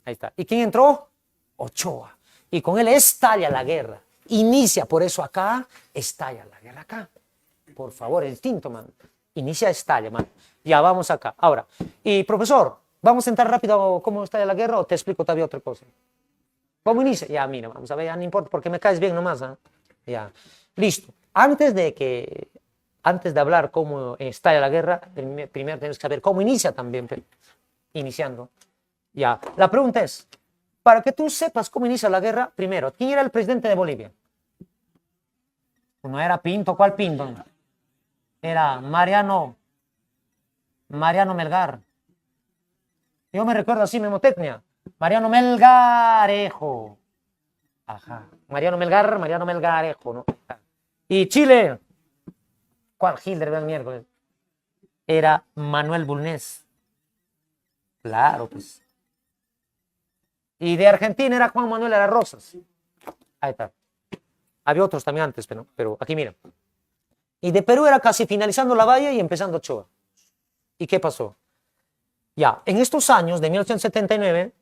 ahí está. ¿Y quién entró? Ochoa, y con él estalla la guerra, inicia, por eso acá, estalla la guerra acá, por favor, el tinto, man, inicia, estalla, man, ya vamos acá, ahora, y profesor, ¿vamos a entrar rápido cómo estalla la guerra o te explico todavía otra cosa? ¿Cómo inicia? Ya, mira, vamos a ver, ya no importa porque me caes bien nomás. Ya, listo. Antes de hablar cómo estalla la guerra, primero tenemos que saber cómo inicia también, iniciando. Ya, la pregunta es, para que tú sepas cómo inicia la guerra, primero, ¿quién era el presidente de Bolivia? No era Pinto, ¿cuál Pinto? Era Mariano Melgar. Yo me recuerdo así, Memotecnia. Mariano Melgarejo. Ajá. Mariano Melgarejo, ¿no? Y Chile, ¿cuál Hitler del miércoles? Era Manuel Bulnes. Claro, pues. Y de Argentina era Juan Manuel de las Rosas. Ahí está. Había otros también antes, pero aquí mira. Y de Perú era casi finalizando la valla y empezando Ochoa. ¿Y qué pasó? Ya, en estos años de 1879,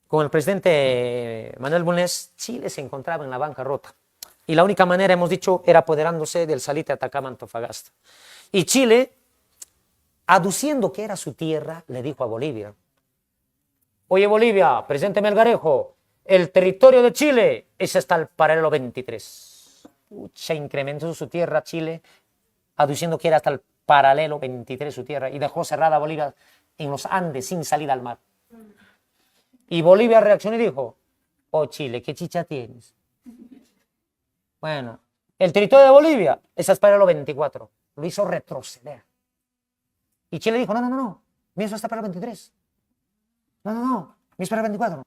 con el presidente Manuel Bulnes, Chile se encontraba en la bancarrota. Y la única manera, hemos dicho, era apoderándose del salitre Atacama Antofagasta. Y Chile, aduciendo que era su tierra, le dijo a Bolivia: oye Bolivia, presidente Melgarejo, el territorio de Chile es hasta el paralelo 23. Pucha, incrementó su tierra Chile, aduciendo que era hasta el paralelo 23 su tierra, y dejó cerrada a Bolivia en los Andes sin salida al mar. Y Bolivia reaccionó y dijo: oh Chile, ¿qué chicha tienes? Bueno, el territorio de Bolivia es hasta el paralelo 24. Lo hizo retroceder. Y Chile dijo: no, mío es hasta el paralelo 23. No, mío es para el 24.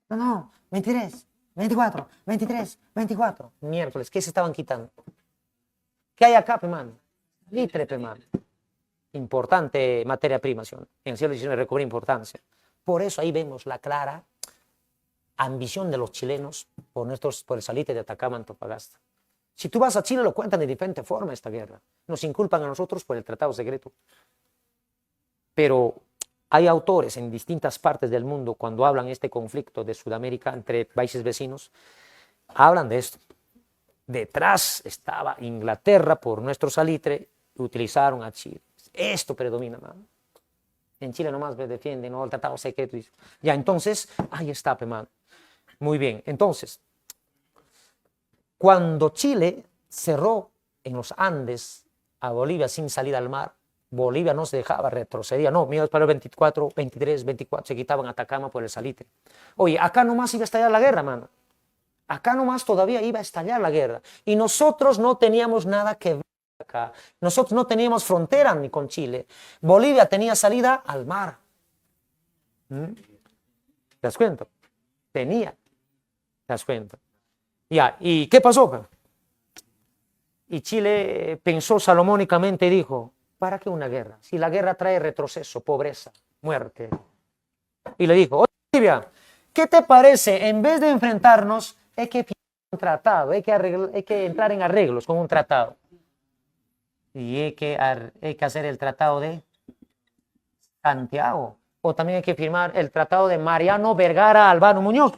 No, 23, 24, 23, 24. Miércoles, ¿qué se estaban quitando? ¿Qué hay acá, pemán? Litre, pemán. Importante materia prima, ¿sí? En el siglo XIX recobró importancia. Por eso ahí vemos la clara ambición de los chilenos por el salitre de Atacama Antofagasta. Si tú vas a Chile, lo cuentan de diferente forma esta guerra. Nos inculpan a nosotros por el tratado secreto. Pero hay autores en distintas partes del mundo, cuando hablan de este conflicto de Sudamérica entre países vecinos, hablan de esto. Detrás estaba Inglaterra por nuestro salitre, utilizaron a Chile. Esto predomina, ¿no? En Chile nomás me defienden, ¿no? El tratado secreto. Ya, entonces, ahí está, man. Muy bien, entonces, cuando Chile cerró en los Andes a Bolivia sin salida al mar, Bolivia no se dejaba, retrocedía. No, mira, para el 24, 23, 24, se quitaban Atacama por el salitre. Oye, acá nomás iba a estallar la guerra, mano. Acá nomás todavía iba a estallar la guerra. Y nosotros no teníamos nada que ver acá. Nosotros no teníamos frontera ni con Chile. Bolivia tenía salida al mar. ¿Te das cuenta? Tenía. ¿Te das cuenta? Ya, ¿y qué pasó? Y Chile pensó salomónicamente y dijo: ¿para qué una guerra? Si la guerra trae retroceso, pobreza, muerte. Y le dijo: oye, Bolivia, ¿qué te parece? En vez de enfrentarnos, hay que firmar un tratado, hay que entrar en arreglos con un tratado. Y hay que hacer el tratado de Santiago. O también hay que firmar el tratado de Mariano Vergara Albano Muñoz.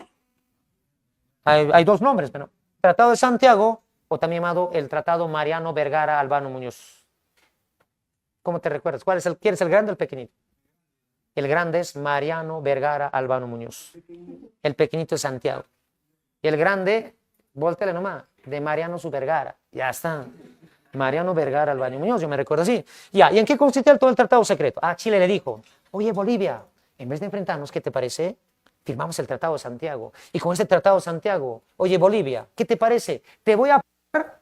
Hay dos nombres, pero Tratado de Santiago, o también llamado el Tratado Mariano Vergara Albano Muñoz. ¿Cómo te recuerdas? ¿Quién es el grande o el pequeñito? El grande es Mariano Vergara Albano Muñoz. El pequeñito es Santiago. Y el grande, voltele nomás, de Mariano su Vergara. Ya está. Mariano Vergara Albano Muñoz, yo me recuerdo así. Ya, ¿y en qué consistía todo el tratado secreto? Chile le dijo: oye, Bolivia, en vez de enfrentarnos, ¿qué te parece? Firmamos el Tratado de Santiago. Y con este Tratado de Santiago, oye, Bolivia, ¿qué te parece? Te voy a pagar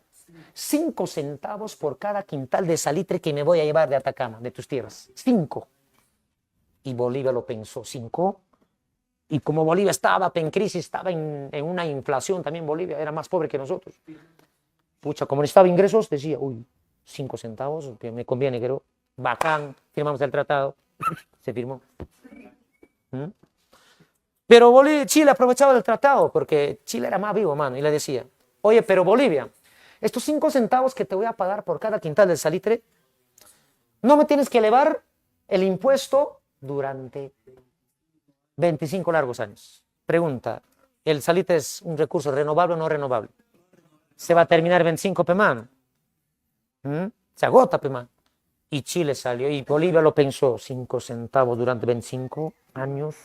5 centavos por cada quintal de salitre que me voy a llevar de Atacama, de tus tierras. 5. Y Bolivia lo pensó, 5. Y como Bolivia estaba en crisis, estaba en una inflación también, Bolivia era más pobre que nosotros. Pucha, como necesitaba ingresos, decía: uy, 5 centavos, me conviene, creo. Bacán, firmamos el tratado. Se firmó. Pero Chile aprovechaba del tratado, porque Chile era más vivo, mano, y le decía: oye, pero Bolivia, estos 5 centavos que te voy a pagar por cada quintal de salitre, no me tienes que elevar el impuesto durante 25 largos años. Pregunta: ¿el salitre es un recurso renovable o no renovable? Se va a terminar 25, pemán. Se agota, pemán. Y Chile salió, y Bolivia lo pensó: 5 centavos durante 25 años.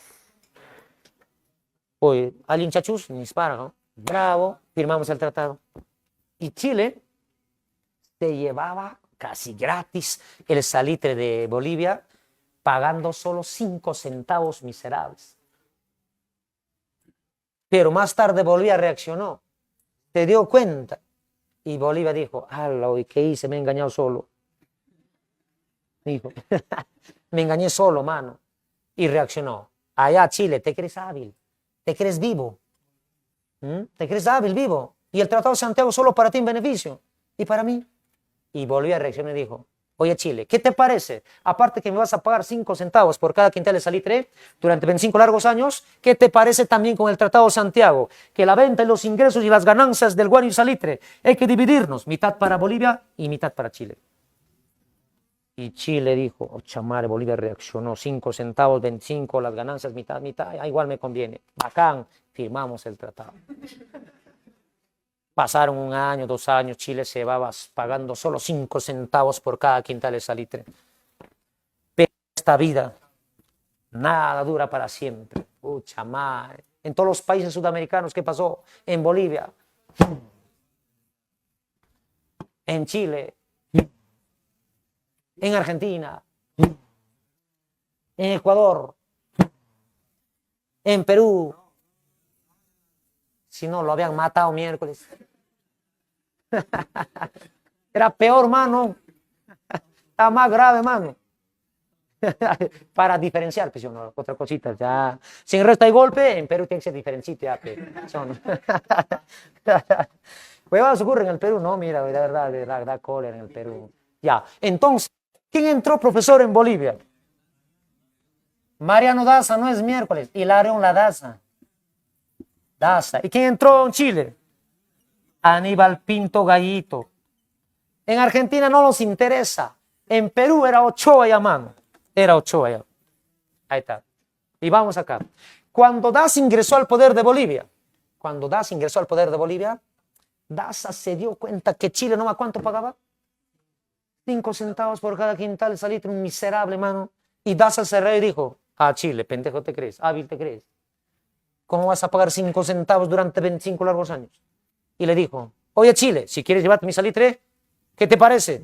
Oye, al hinchachus, ni dispara, ¿no? Bravo, firmamos el tratado. Y Chile se llevaba casi gratis el salitre de Bolivia, pagando solo 5 centavos miserables. Pero más tarde Bolivia reaccionó, se dio cuenta, y Bolivia dijo: ¡hala, hoy qué hice! Me he engañado solo. Dijo: me engañé solo, mano. Y reaccionó. Allá Chile, ¿te crees hábil? ¿Te crees vivo? ¿Te crees hábil, vivo? Y el Tratado de Santiago solo para ti en beneficio. ¿Y para mí? Y Bolivia reaccionó y dijo, oye Chile, ¿qué te parece? Aparte que me vas a pagar 5 centavos por cada quintal de salitre durante 25 largos años, ¿qué te parece también con el Tratado de Santiago? Que la venta y los ingresos y las ganancias del guano y salitre hay que dividirnos, mitad para Bolivia y mitad para Chile. Y Chile dijo, oh, chamare, Bolivia reaccionó, 5 centavos, 25, las ganancias mitad, mitad, igual me conviene. Bacán, firmamos el tratado. Pasaron 1 año, 2 años, Chile se va pagando solo 5 centavos por cada quintal de salitre. Pero esta vida, nada dura para siempre. Pucha madre. En todos los países sudamericanos, ¿qué pasó? En Bolivia, en Chile, en Argentina, en Ecuador, en Perú. Si no, lo habían matado miércoles. Era peor, mano. Estaba más grave, mano. Para diferenciar, pues, no, otra cosita, ya. Sin resta y golpe, en Perú tiene que ser diferencito, ya, pues. Huevadas ocurren en el Perú, no, mira, de verdad, da cólera en el Perú. Ya, entonces, ¿quién entró profesor en Bolivia? Mariano Daza, no es miércoles, Hilarión La Daza. ¿Y quién entró en Chile? Aníbal Pinto Gallito. En Argentina no nos interesa. En Perú era Ochoa ya, mano. Era Ochoa ya. Ahí está. Y vamos acá. Cuando Daza ingresó al poder de Bolivia, Daza se dio cuenta que Chile, ¿no? ¿A cuánto pagaba? 5 centavos por cada quintal de salitre, un miserable, mano. Y Daza se reí y dijo, Chile, pendejo te crees, hábil te crees. ¿Cómo vas a pagar 5 centavos durante 25 largos años? Y le dijo, oye Chile, si quieres llevarte mi salitre, ¿qué te parece?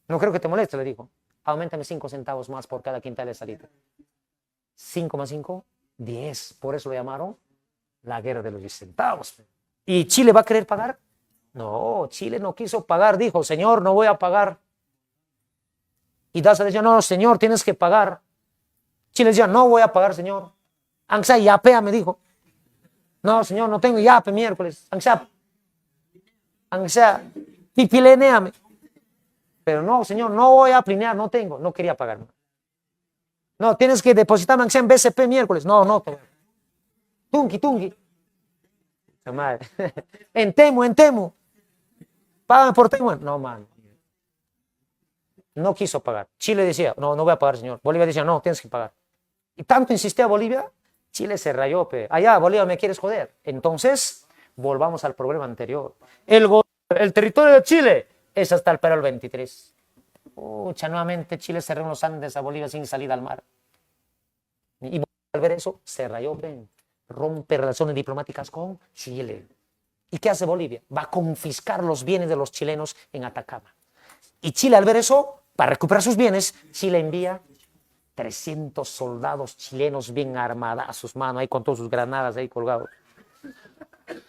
No creo que te moleste, le dijo. Auméntame 5 centavos más por cada quintal de salitre. 5 más 5, 10. Por eso lo llamaron la guerra de los 10 centavos. ¿Y Chile va a querer pagar? No, Chile no quiso pagar. Dijo, señor, no voy a pagar. Y Daza decía, no, señor, tienes que pagar. Chile decía, no voy a pagar, señor. Aunque sea yapea, me dijo. No, señor, no tengo yape miércoles. Aunque sea pipileneame. Pero no, señor, no voy a plinear, no tengo. No quería pagar. No, tienes que depositarme aunque sea en BCP miércoles. No. Tungi. Madre. En Temu. Págame por Temu. No, man. No quiso pagar. Chile decía, no voy a pagar, señor. Bolivia decía, no, tienes que pagar. Y tanto insistía Bolivia, Chile se rayó. Allá, Bolivia, ¿me quieres joder? Entonces, volvamos al problema anterior. El territorio de Chile es hasta el Perú 23. Nuevamente Chile cerró los Andes a Bolivia sin salida al mar. Y al ver eso, se rayó, rompe relaciones diplomáticas con Chile. ¿Y qué hace Bolivia? Va a confiscar los bienes de los chilenos en Atacama. Y Chile, al ver eso, para recuperar sus bienes, Chile envía 300 soldados chilenos bien armados a sus manos, ahí con todas sus granadas ahí colgados.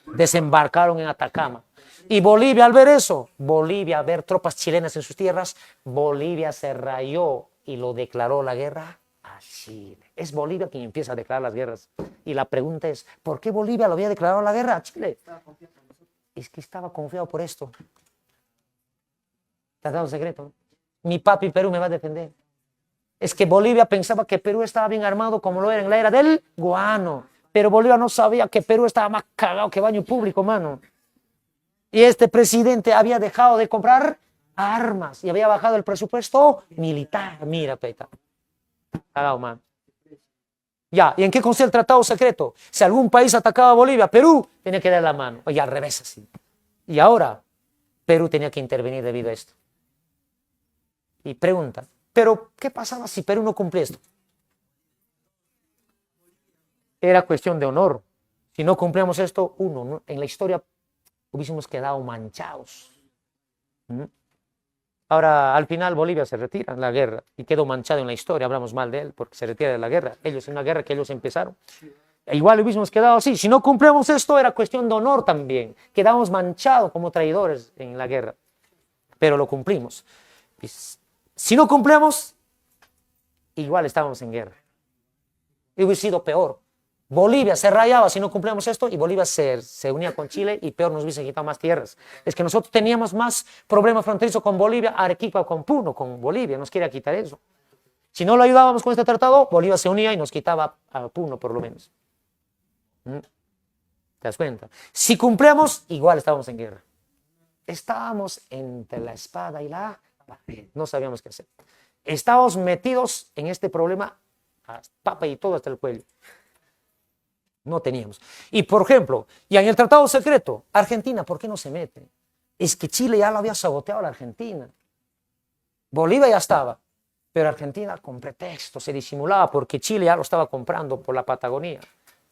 Desembarcaron en Atacama. Y Bolivia, al ver eso, al ver tropas chilenas en sus tierras, Bolivia se rayó y lo declaró la guerra a Chile. Es Bolivia quien empieza a declarar las guerras. Y la pregunta es, ¿por qué Bolivia lo había declarado la guerra a Chile? Es que estaba confiado por esto. Tratado secreto. Mi papi Perú me va a defender. Es que Bolivia pensaba que Perú estaba bien armado como lo era en la era del guano. Pero Bolivia no sabía que Perú estaba más cagado que baño público, mano. Y este presidente había dejado de comprar armas y había bajado el presupuesto militar. Mira, peta. Cagado, mano. Ya, ¿y en qué consiste el tratado secreto? Si algún país atacaba a Bolivia, Perú tenía que dar la mano. Y al revés así. Y ahora, Perú tenía que intervenir debido a esto. Y pregunta, ¿pero qué pasaba si Perú no cumplía esto? Era cuestión de honor. Si no cumplíamos esto, en la historia hubiésemos quedado manchados. Ahora, al final, Bolivia se retira en la guerra y quedó manchado en la historia. Hablamos mal de él porque se retira de la guerra. Ellos, en una guerra que ellos empezaron. Igual hubiésemos quedado así. Si no cumplíamos esto, era cuestión de honor también. Quedamos manchados como traidores en la guerra. Pero lo cumplimos. Si no cumplíamos, igual estábamos en guerra. Y hubiera sido peor. Bolivia se rayaba si no cumplíamos esto y Bolivia se unía con Chile y peor nos hubiesen quitado más tierras. Es que nosotros teníamos más problemas fronterizos con Bolivia, Arequipa con Puno, con Bolivia, nos quería quitar eso. Si no lo ayudábamos con este tratado, Bolivia se unía y nos quitaba a Puno por lo menos. ¿Te das cuenta? Si cumplíamos, igual estábamos en guerra. Estábamos entre la espada y la pared. No sabíamos qué hacer. Estábamos metidos en este problema, papa y todo hasta el cuello. No teníamos. Y por ejemplo, y en el tratado secreto, Argentina, ¿por qué no se mete? Es que Chile ya lo había saboteado a la Argentina. Bolivia ya estaba, pero Argentina con pretexto se disimulaba porque Chile ya lo estaba comprando por la Patagonia.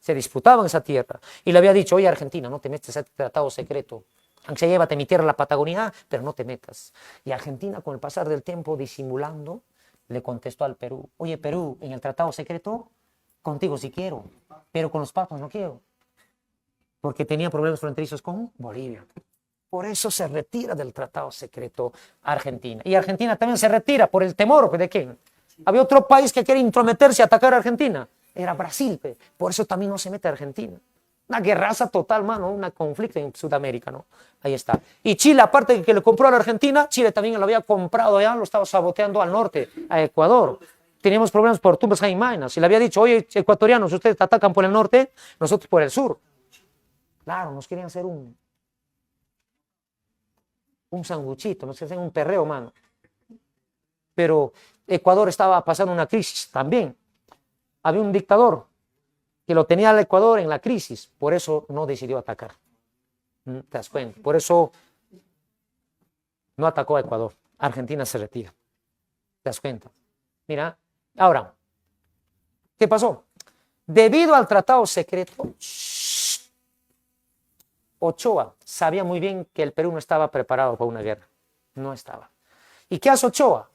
Se disputaban esa tierra. Y le había dicho, oye Argentina, no te metes a este tratado secreto. Aunque se llévate mi tierra a la Patagonia, pero no te metas. Y Argentina, con el pasar del tiempo, disimulando, le contestó al Perú, oye Perú, en el tratado secreto, contigo sí quiero, pero con los papos no quiero. Porque tenía problemas fronterizos con Bolivia. Por eso se retira del tratado secreto Argentina. Y Argentina también se retira por el temor, ¿de quién? Había otro país que quiere intrometerse y atacar a Argentina. Era Brasil, por eso también no se mete a Argentina. Una guerraza total, mano, un conflicto en Sudamérica, ¿no? Ahí está. Y Chile, aparte de que le compró a la Argentina, Chile también lo había comprado allá, lo estaba saboteando al norte, a Ecuador. Teníamos problemas por Tumbes Jaimainas. Y le había dicho, oye, ecuatorianos, ustedes atacan por el norte, nosotros por el sur. Claro, nos querían hacer un sanguchito, nos querían hacer un perreo, mano. Pero Ecuador estaba pasando una crisis también. Había un dictador que lo tenía al Ecuador en la crisis, por eso no decidió atacar. ¿Te das cuenta? Por eso no atacó a Ecuador. Argentina se retira. ¿Te das cuenta? Mira, ahora, ¿qué pasó? Debido al tratado secreto, Ochoa sabía muy bien que el Perú no estaba preparado para una guerra. No estaba. ¿Y qué hace Ochoa?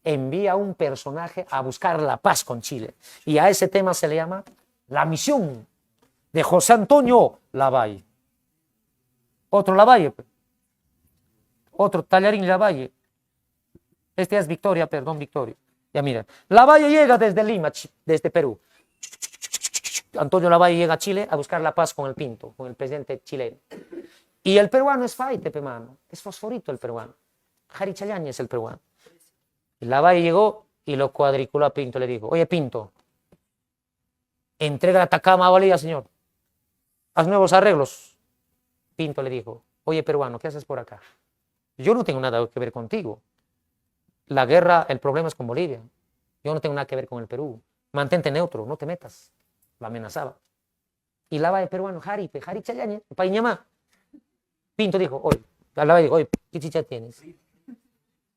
Envía a un personaje a buscar la paz con Chile. Y a ese tema se le llama la misión de José Antonio Lavalle. Otro Lavalle. Otro Tallarín Lavalle. Este es Victoria, perdón, Victoria. Ya mira, Lavalle llega desde Lima, desde Perú. Antonio Lavalle llega a Chile a buscar la paz con el Pinto, con el presidente chileno. Y el peruano es faite, mano. Es fosforito el peruano. Jari Chayañez es el peruano. Y Lavalle llegó y lo cuadriculó a Pinto. Le dijo, oye Pinto, entrega Atacama a Bolivia, señor. Haz nuevos arreglos. Pinto le dijo, oye peruano, ¿qué haces por acá? Yo no tengo nada que ver contigo. La guerra, el problema es con Bolivia. Yo no tengo nada que ver con el Perú. Mantente neutro, no te metas. Lo amenazaba. Y Lavalle peruano, Jari Chayañez, Pañamá. Pinto dijo, Lavalle dijo, oye, ¿qué chicha tienes?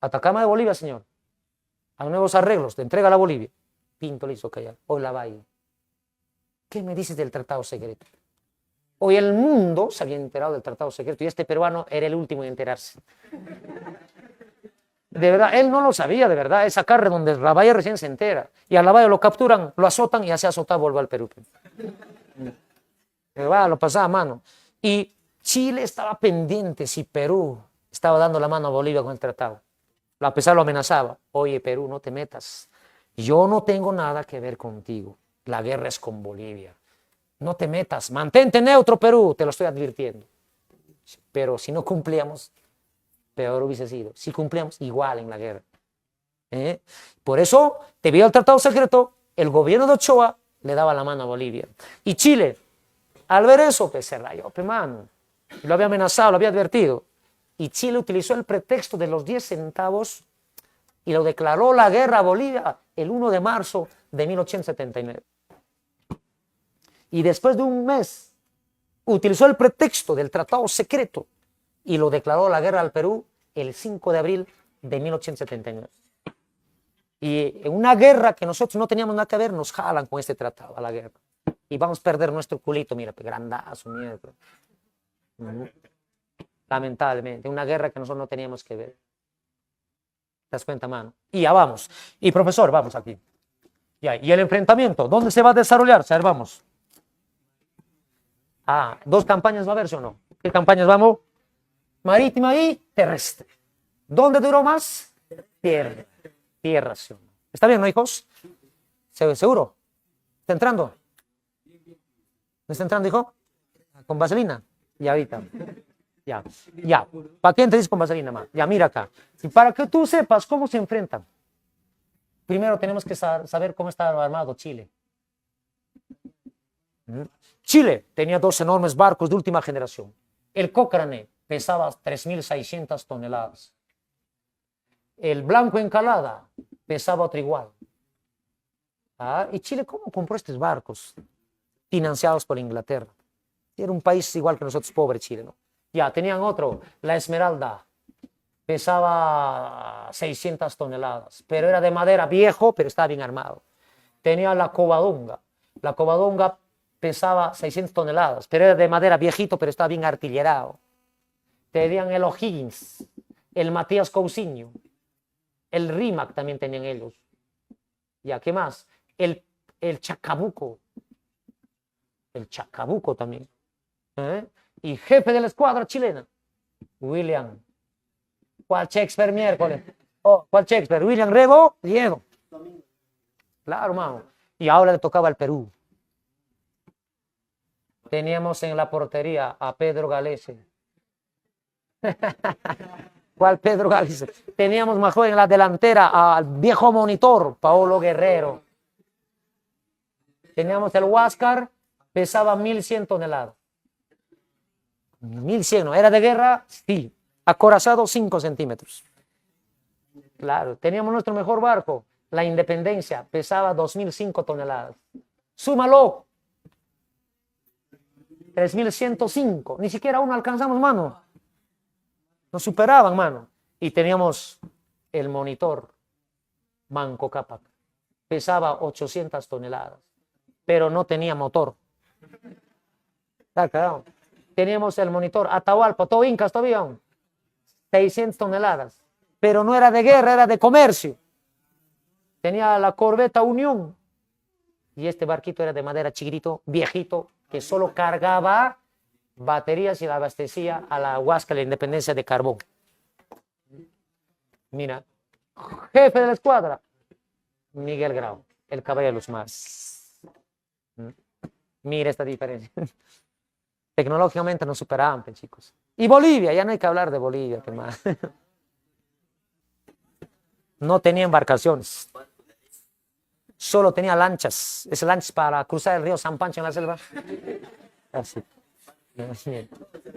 Atacama de Bolivia, señor. A nuevos arreglos, te entrega a la Bolivia. Pinto le hizo callar. Hoy Lavalle, ¿qué me dices del tratado secreto? Hoy el mundo se había enterado del tratado secreto y este peruano era el último en enterarse. De verdad, él no lo sabía, de verdad. Esa carre donde Lavalle recién se entera. Y a Lavalle lo capturan, lo azotan y hace azotar, vuelve al Perú. Lo pasaba a mano. Y Chile estaba pendiente si Perú estaba dando la mano a Bolivia con el tratado. A pesar lo amenazaba. Oye, Perú, no te metas. Yo no tengo nada que ver contigo. La guerra es con Bolivia. No te metas. Mantente neutro, Perú. Te lo estoy advirtiendo. Pero si no cumplíamos, peor hubiese sido. Si cumplíamos, igual en la guerra. Por eso, debido al tratado secreto, el gobierno de Ochoa le daba la mano a Bolivia. Y Chile, al ver eso, se rayó, mano. Lo había amenazado, lo había advertido. Y Chile utilizó el pretexto de los 10 centavos y lo declaró la guerra a Bolivia el 1 de marzo de 1879. Y después de un mes, utilizó el pretexto del tratado secreto y lo declaró la guerra al Perú el 5 de abril de 1879. Y en una guerra que nosotros no teníamos nada que ver, nos jalan con este tratado a la guerra. Y vamos a perder nuestro culito, mira, grandazo, mierda. Lamentablemente, una guerra que nosotros no teníamos que ver. ¿Te das cuenta, mano? Y ya vamos. Y profesor, vamos aquí. Ya, y el enfrentamiento, ¿dónde se va a desarrollar? A ver, vamos. 2 campañas va a haber, ¿sí o no? ¿Qué campañas vamos? Marítima y terrestre. ¿Dónde duró más? Tierra. Tierra, ¿sí o no? ¿Está bien, no, hijos? ¿Seguro? ¿Está entrando? ¿No está entrando, hijo? ¿Con vaselina? Ya ahorita. Ya, ya. ¿Para qué entendés con vaselina, más? Ya, mira acá. Y para que tú sepas cómo se enfrentan, primero tenemos que saber cómo estaba armado Chile. Chile tenía dos enormes barcos de última generación. El Cochrane pesaba 3.600 toneladas. El Blanco Encalada pesaba otro igual. ¿Y Chile cómo compró estos barcos? Financiados por Inglaterra. Era un país igual que nosotros, pobre Chile, ¿no? Ya, tenían otro, la Esmeralda, pesaba 600 toneladas, pero era de madera, viejo, pero estaba bien armado. Tenía la Covadonga pesaba 600 toneladas, pero era de madera, viejito, pero estaba bien artillerado. Tenían el O'Higgins, el Matías Cousiño, el Rimac también tenían ellos. Ya, ¿qué más? El Chacabuco también. Y jefe de la escuadra chilena, William. ¿Cuál Shakespeare miércoles? ¿Cuál Shakespeare? William Rebo, Diego. Claro, hermano. Y ahora le tocaba al Perú. Teníamos en la portería a Pedro Galese. ¿Cuál Pedro Galese? Teníamos más joven en la delantera al viejo monitor, Paolo Guerrero. Teníamos el Huáscar, pesaba 1.100 toneladas. 1.100, ¿no? ¿Era de guerra? Sí. Acorazado 5 centímetros. Claro. Teníamos nuestro mejor barco, la Independencia, pesaba 2.005 toneladas. Súmalo. 3.105. Ni siquiera uno alcanzamos, mano. Nos superaban, mano. Y teníamos el Monitor, Manco Cápac. Pesaba 800 toneladas, pero no tenía motor. Está cagado. Teníamos el Monitor Atahualpa, todo incas todavía, 600 toneladas, pero no era de guerra, era de comercio. Tenía la corbeta Unión y este barquito era de madera chiquitito, viejito, que solo cargaba baterías y la abastecía a la Huáscar, la Independencia, de carbón. Mira, jefe de la escuadra, Miguel Grau, el caballero de los mares. Mira esta diferencia. Tecnológicamente nos superaban, chicos. Y Bolivia, ya no hay que hablar de Bolivia, hermano. No tenía embarcaciones. Solo tenía lanchas. Es lanchas para cruzar el río San Pancho en la selva. Así.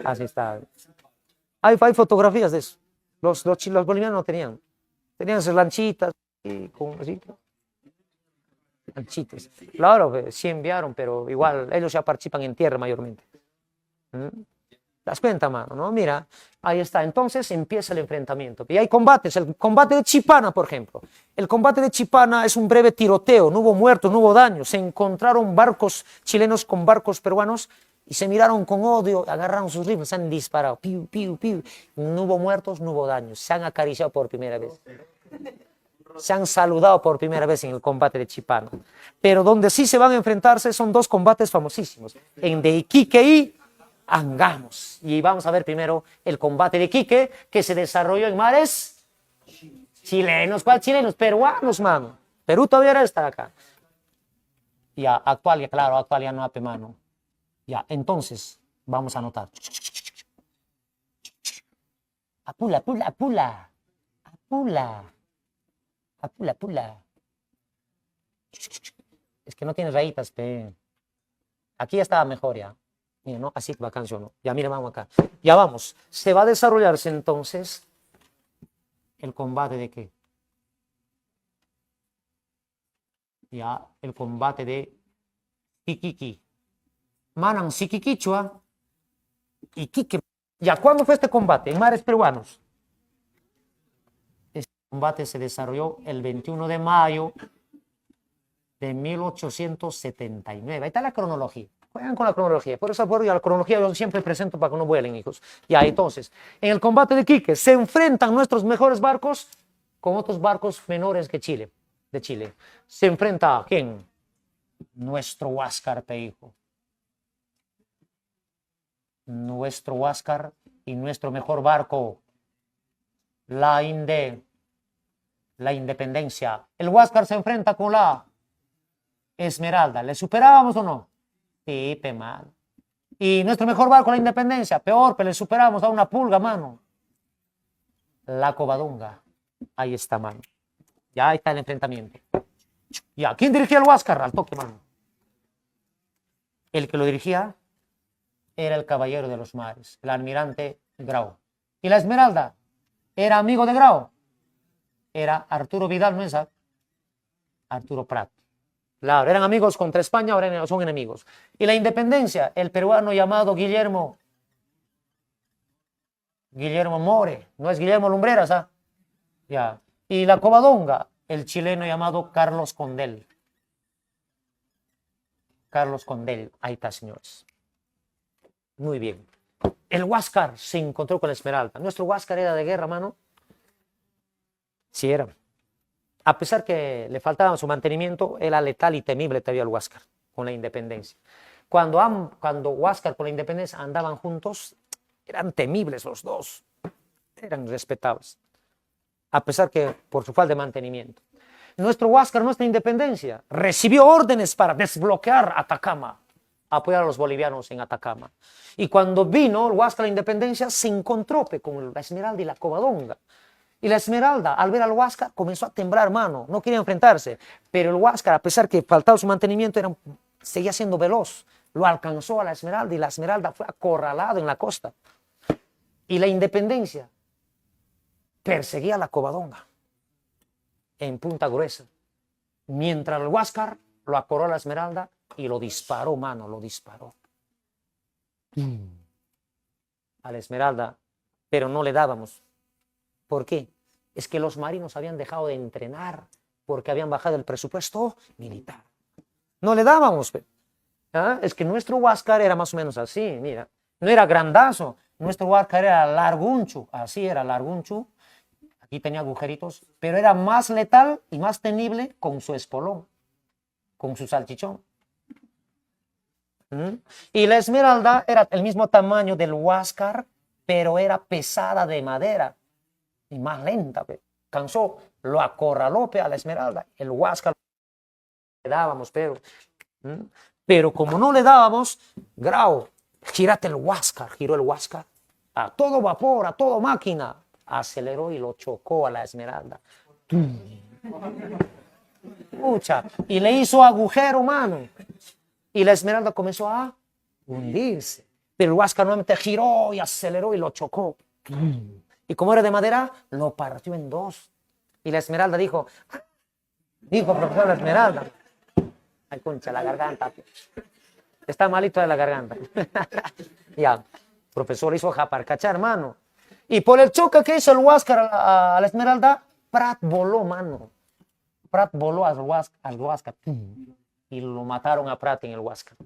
Así está. Hay fotografías de eso. Los bolivianos no tenían. Tenían esas lanchitas. Así. Lanchitas. Claro, sí enviaron, pero igual ellos ya participan en tierra mayormente. ¿Te das cuenta, mano? ¿No? Mira, ahí está. Entonces empieza el enfrentamiento. Y hay combates. El combate de Chipana, por ejemplo. El combate de Chipana es un breve tiroteo. No hubo muertos, no hubo daños. Se encontraron barcos chilenos con barcos peruanos y se miraron con odio, agarraron sus rifles, se han disparado. Piu, piu, piu. No hubo muertos, no hubo daños. Se han acariciado por primera vez. Se han saludado por primera vez en el combate de Chipana. Pero donde sí se van a enfrentarse son dos combates famosísimos. En de Iquique y Angamos. Y vamos a ver primero el combate de Iquique, que se desarrolló en mares chilenos. ¿Cuál chilenos? Peruanos, mano. Perú todavía era estar acá. Ya, actual ya no hace mano. Ya, entonces, vamos a anotar. Apula, apula, apula. Apula. Apula, apula. Es que no tiene rayitas, pe. Aquí ya estaba mejor ya. Mira, ¿no? Así va canción, ¿no? Ya, mira, vamos acá. Ya vamos. Se va a desarrollarse entonces el combate de qué. Ya, el combate de Iquique. Manan Siquiquichua, Iquique. Ya, ¿cuándo fue este combate? En mares peruanos. Este combate se desarrolló el 21 de mayo de 1879. Ahí está la cronología. Juegan con la cronología. Por eso la cronología yo siempre presento para que no vuelen, hijos. Ya, entonces, en el combate de Iquique se enfrentan nuestros mejores barcos con otros barcos menores que Chile, de Chile. Se enfrenta a ¿quién? Nuestro Huáscar, hijo. Nuestro Huáscar y nuestro mejor barco, la Independencia. El Huáscar se enfrenta con la Esmeralda, ¿le superábamos o no? Sí, pe, mano. Y nuestro mejor barco, la Independencia, peor, pero le superábamos a una pulga, mano. La Covadonga. Ahí está, mano. Ya ahí está el enfrentamiento. Ya, ¿quién dirigía el Huáscar? Al toque, mano. El que lo dirigía era el caballero de los mares, el almirante Grau. ¿Y la Esmeralda? ¿Era amigo de Grau? Era Arturo Vidal, ¿no es? Arturo Prat. Claro, eran amigos contra España, ahora son enemigos. ¿Y la Independencia? El peruano llamado Guillermo More, no es Guillermo Lumbreras, ¿ah? Ya. Y la Covadonga, el chileno llamado Carlos Condel. Carlos Condel, ahí está, señores. Muy bien. El Huáscar se encontró con la Esmeralda. Nuestro Huáscar era de guerra, mano. Sí era. A pesar que le faltaba su mantenimiento, era letal y temible todavía el Huáscar con la Independencia. Cuando Huáscar con la Independencia andaban juntos, eran temibles los dos. Eran respetables. A pesar que por su falta de mantenimiento. Nuestro Huáscar, nuestra Independencia, recibió órdenes para desbloquear Atacama, apoyar a los bolivianos en Atacama. Y cuando vino el Huáscar a la Independencia, se encontró con la Esmeralda y la Covadonga. Y la Esmeralda, al ver al Huáscar, comenzó a temblar, mano, no quería enfrentarse. Pero el Huáscar, a pesar que faltaba su mantenimiento, seguía siendo veloz. Lo alcanzó a la Esmeralda y la Esmeralda fue acorralado en la costa. Y la Independencia perseguía a la Covadonga en Punta Gruesa. Mientras el Huáscar lo acorraló a la Esmeralda y lo disparó, mano, lo disparó. A la Esmeralda, pero no le dábamos. ¿Por qué? Es que los marinos habían dejado de entrenar porque habían bajado el presupuesto militar. No le dábamos. ¿Ah? Es que nuestro Huáscar era más o menos así, mira. No era grandazo, nuestro Huáscar era larguncho, así era larguncho. Aquí tenía agujeritos, pero era más letal y más temible con su espolón, con su salchichón. Y la Esmeralda era el mismo tamaño del Huáscar, pero era pesada de madera y más lenta. Cansó, lo acorraló a la Esmeralda. El Huáscar le dábamos, pero como no le dábamos, Grau, gírate el Huáscar, giró el Huáscar a todo vapor, a toda máquina. Aceleró y lo chocó a la Esmeralda. Pucha, y le hizo agujero, mano. Y la Esmeralda comenzó a hundirse. Pero el Huáscar nuevamente giró y aceleró y lo chocó. Y como era de madera, lo partió en dos. Y la Esmeralda dijo, profesor, la Esmeralda. Ay, concha, la garganta. Está malito de la garganta. Ya, profesor hizo japarcachar, mano. Y por el choque que hizo el Huáscar a la Esmeralda, Prat voló, mano. Prat voló al Huáscar. Y lo mataron a Prat en el Huáscar.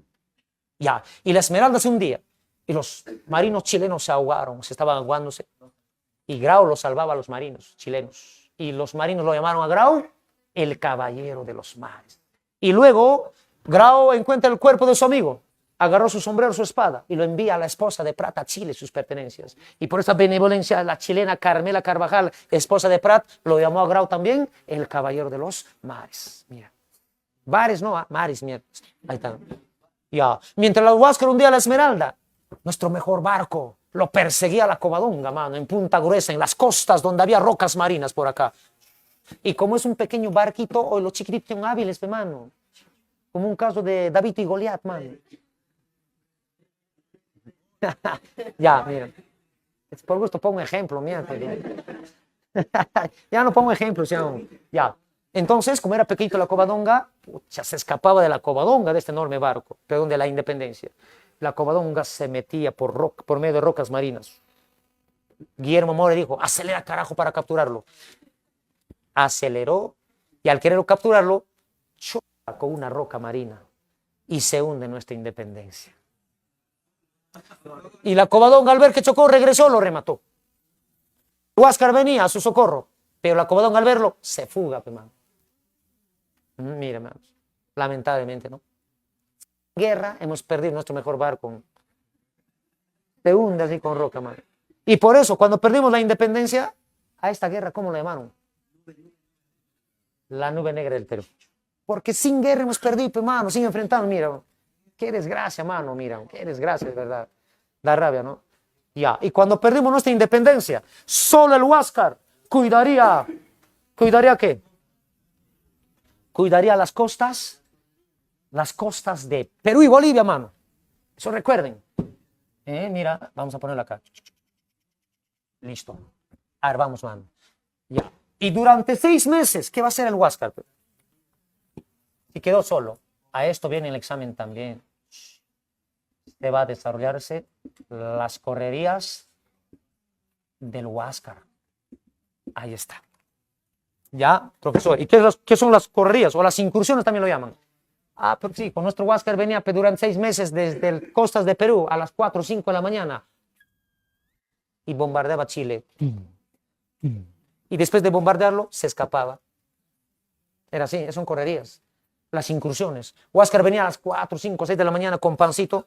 Ya, y la Esmeralda se hundía. Y los marinos chilenos se ahogaron, se estaban ahogándose. Y Grau lo salvaba a los marinos chilenos. Y los marinos lo llamaron a Grau el caballero de los mares. Y luego Grau encuentra el cuerpo de su amigo. Agarró su sombrero, su espada y lo envía a la esposa de Prat a Chile, sus pertenencias. Y por esa benevolencia, la chilena Carmela Carvajal, esposa de Prat, lo llamó a Grau también el caballero de los mares. Mira. Bares, no, mares, mira. Ahí está. Ya. Mientras el Huáscar hundía a la Esmeralda, nuestro mejor barco lo perseguía a la Covadonga, mano, en Punta Gruesa, en las costas donde había rocas marinas por acá. Y como es un pequeño barquito, hoy los chiquititos son hábiles, mano. Como un caso de David y Goliat, mano. Ya, mira. Por gusto pongo ejemplo, mira. Ya no pongo ejemplos, ya. Entonces, como era pequeñito la Covadonga, ya se escapaba de la Covadonga, de este enorme barco, perdón, de la Independencia. La Covadonga se metía por medio de rocas marinas. Guillermo More dijo, acelera carajo para capturarlo. Aceleró y al querer capturarlo, choca con una roca marina y se hunde nuestra Independencia. Y la Covadonga al ver que chocó, regresó, lo remató. Huáscar venía a su socorro, pero la Covadonga al verlo, se fuga, hermano. Mira, hermanos, lamentablemente, ¿no? Guerra, hemos perdido nuestro mejor barco. Se hunde así con roca, hermano. Y por eso, cuando perdimos la independencia, a esta guerra, ¿cómo la llamaron? La nube negra del Perú. Porque sin guerra hemos perdido, hermano, sin enfrentarnos, mira. Qué desgracia, mano, mira, qué desgracia, de verdad. Da rabia, ¿no? Ya, y cuando perdimos nuestra independencia, solo el Huáscar ¿cuidaría qué? Cuidaría las costas de Perú y Bolivia, mano. Eso recuerden. Mira, vamos a ponerlo acá. Listo. A ver, vamos, mano. Ya. Y durante 6 meses, ¿qué va a hacer el Huáscar? Y quedó solo. A esto viene el examen también. Se va a desarrollarse las correrías del Huáscar. Ahí está. Ya, profesor. ¿Y qué son las correrías? O las incursiones también lo llaman. Pero sí, con nuestro Huáscar venía durante 6 meses desde costas de Perú a las 4 o 5 de la mañana y bombardeaba Chile. Y después de bombardearlo, se escapaba. Era así, son correrías. Las incursiones. Huáscar venía a las 4, 5, 6 de la mañana con pancito,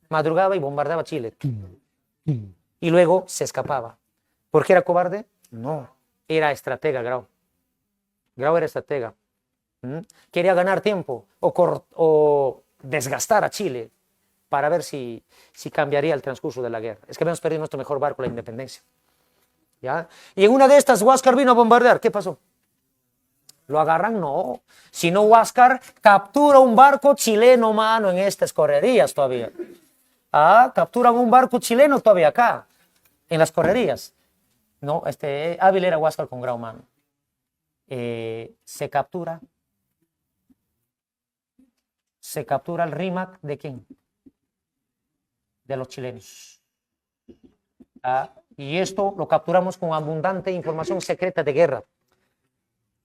madrugaba y bombardeaba Chile. Y luego se escapaba. ¿Por qué era cobarde? No, era estratega, Grau. Grau era estratega. Quería ganar tiempo o desgastar a Chile para ver si cambiaría el transcurso de la guerra. Es que habíamos perdido nuestro mejor barco, la independencia. ¿Ya? Y en una de estas, Huáscar vino a bombardear. ¿Qué pasó? ¿Lo agarran? No. Si no, Huáscar captura un barco chileno, mano, en estas correrías todavía. Capturan un barco chileno todavía acá, en las correrías. No, hábil era Huáscar con Grau, mano. Se captura el RIMAC de quién? De los chilenos. Y esto lo capturamos con abundante información secreta de guerra,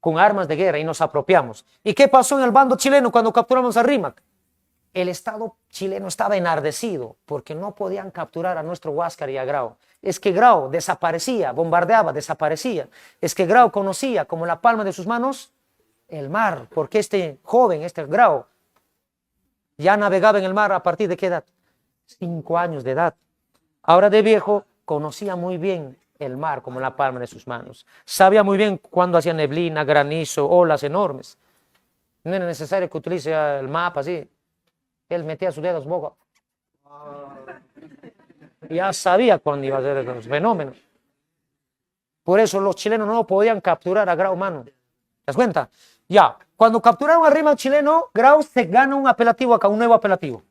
con armas de guerra, y nos apropiamos. ¿Y qué pasó en el bando chileno cuando capturamos a RIMAC? El Estado chileno estaba enardecido porque no podían capturar a nuestro Huáscar y a Grau. Es que Grau desaparecía, bombardeaba, desaparecía. Es que Grau conocía como la palma de sus manos el mar, porque este joven, Grau, ya navegaba en el mar a partir de qué edad? 5 años de edad. Ahora de viejo conocía muy bien el mar como la palma de sus manos. Sabía muy bien cuando hacía neblina, granizo, olas enormes. No era necesario que utilice el mapa así. Él metía sus dedos boca. Ya sabía cuándo iba a ser los fenómenos. Por eso los chilenos no podían capturar a Grau, mano. ¿Te das cuenta? Ya, cuando capturaron a RIMAC chileno, Grau se gana un apelativo acá, un nuevo apelativo.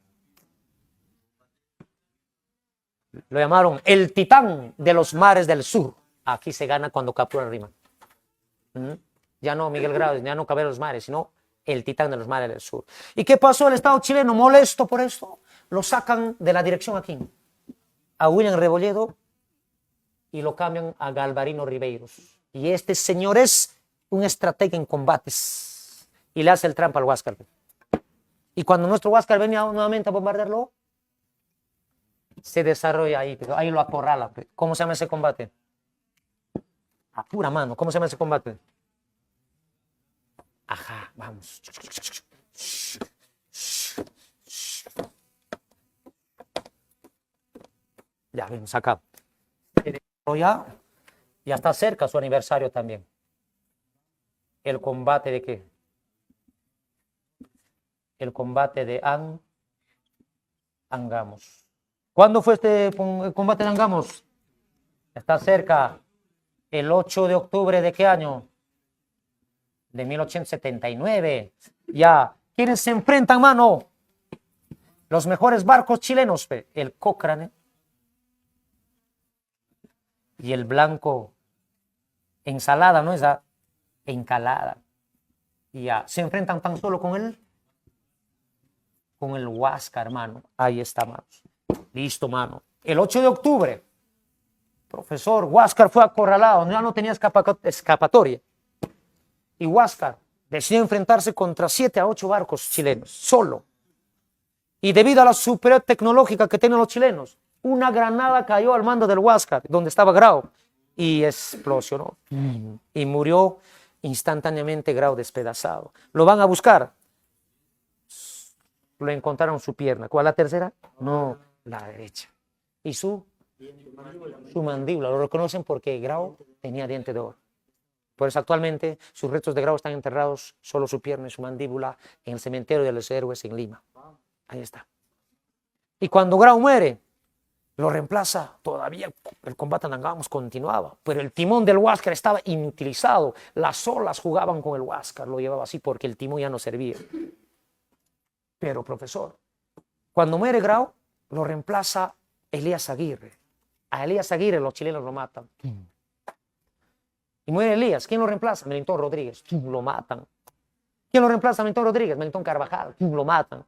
Lo llamaron el titán de los mares del sur. Aquí se gana cuando capturan a RIMAC. Ya no Miguel Grau, ya no Cabello de los Mares, sino el titán de los mares del sur. ¿Y qué pasó? El Estado chileno, molesto por esto, lo sacan de la dirección aquí, a William Rebolledo, y lo cambian a Galvarino Ribeiros. Y este señor es un estratega en combates y le hace el trampa al Huáscar. Y cuando nuestro Huáscar venía nuevamente a bombardearlo, se desarrolla ahí, pero ahí lo acorrala. ¿Cómo se llama ese combate? A pura mano. ¿Cómo se llama ese combate? Ajá, vamos. Ya vimos acá. Ya está cerca su aniversario también. ¿El combate de qué? El combate de Angamos. ¿Cuándo fue el combate de Angamos? Está cerca. El 8 de octubre ¿de qué año? De 1879. Ya. ¿Quiénes se enfrentan, mano? Los mejores barcos chilenos, el Cochrane y el Blanco Ensalada, ¿no? Esa Encalada. Ya. Se enfrentan tan solo con el Huáscar, hermano. Ahí está, manos. Listo, mano. El 8 de octubre, profesor, Huáscar fue acorralado, ya no tenía escapatoria. Y Huáscar decidió enfrentarse contra 7 a 8 barcos chilenos, solo. Y debido a la superioridad tecnológica que tienen los chilenos, una granada cayó al mando del Huáscar, donde estaba Grau, y explosionó. Y murió instantáneamente Grau despedazado. Lo van a buscar. Lo encontraron su pierna. ¿Cuál la tercera? No, la derecha. Y su mandíbula. Lo reconocen porque Grau tenía diente de oro. Por eso actualmente sus restos de Grau están enterrados, solo su pierna y su mandíbula, en el cementerio de los héroes en Lima. Ahí está. Y cuando Grau muere, lo reemplaza, todavía el combate en Angamos continuaba, pero el timón del Huáscar estaba inutilizado, las olas jugaban con el Huáscar, lo llevaba así porque el timón ya no servía. Pero profesor, cuando muere Grau, lo reemplaza Elías Aguirre. A Elías Aguirre los chilenos lo matan. Y muere Elías, ¿quién lo reemplaza? Melitón Rodríguez, lo matan. ¿Quién lo reemplaza? Melitón Rodríguez, Melitón Carvajal, lo matan.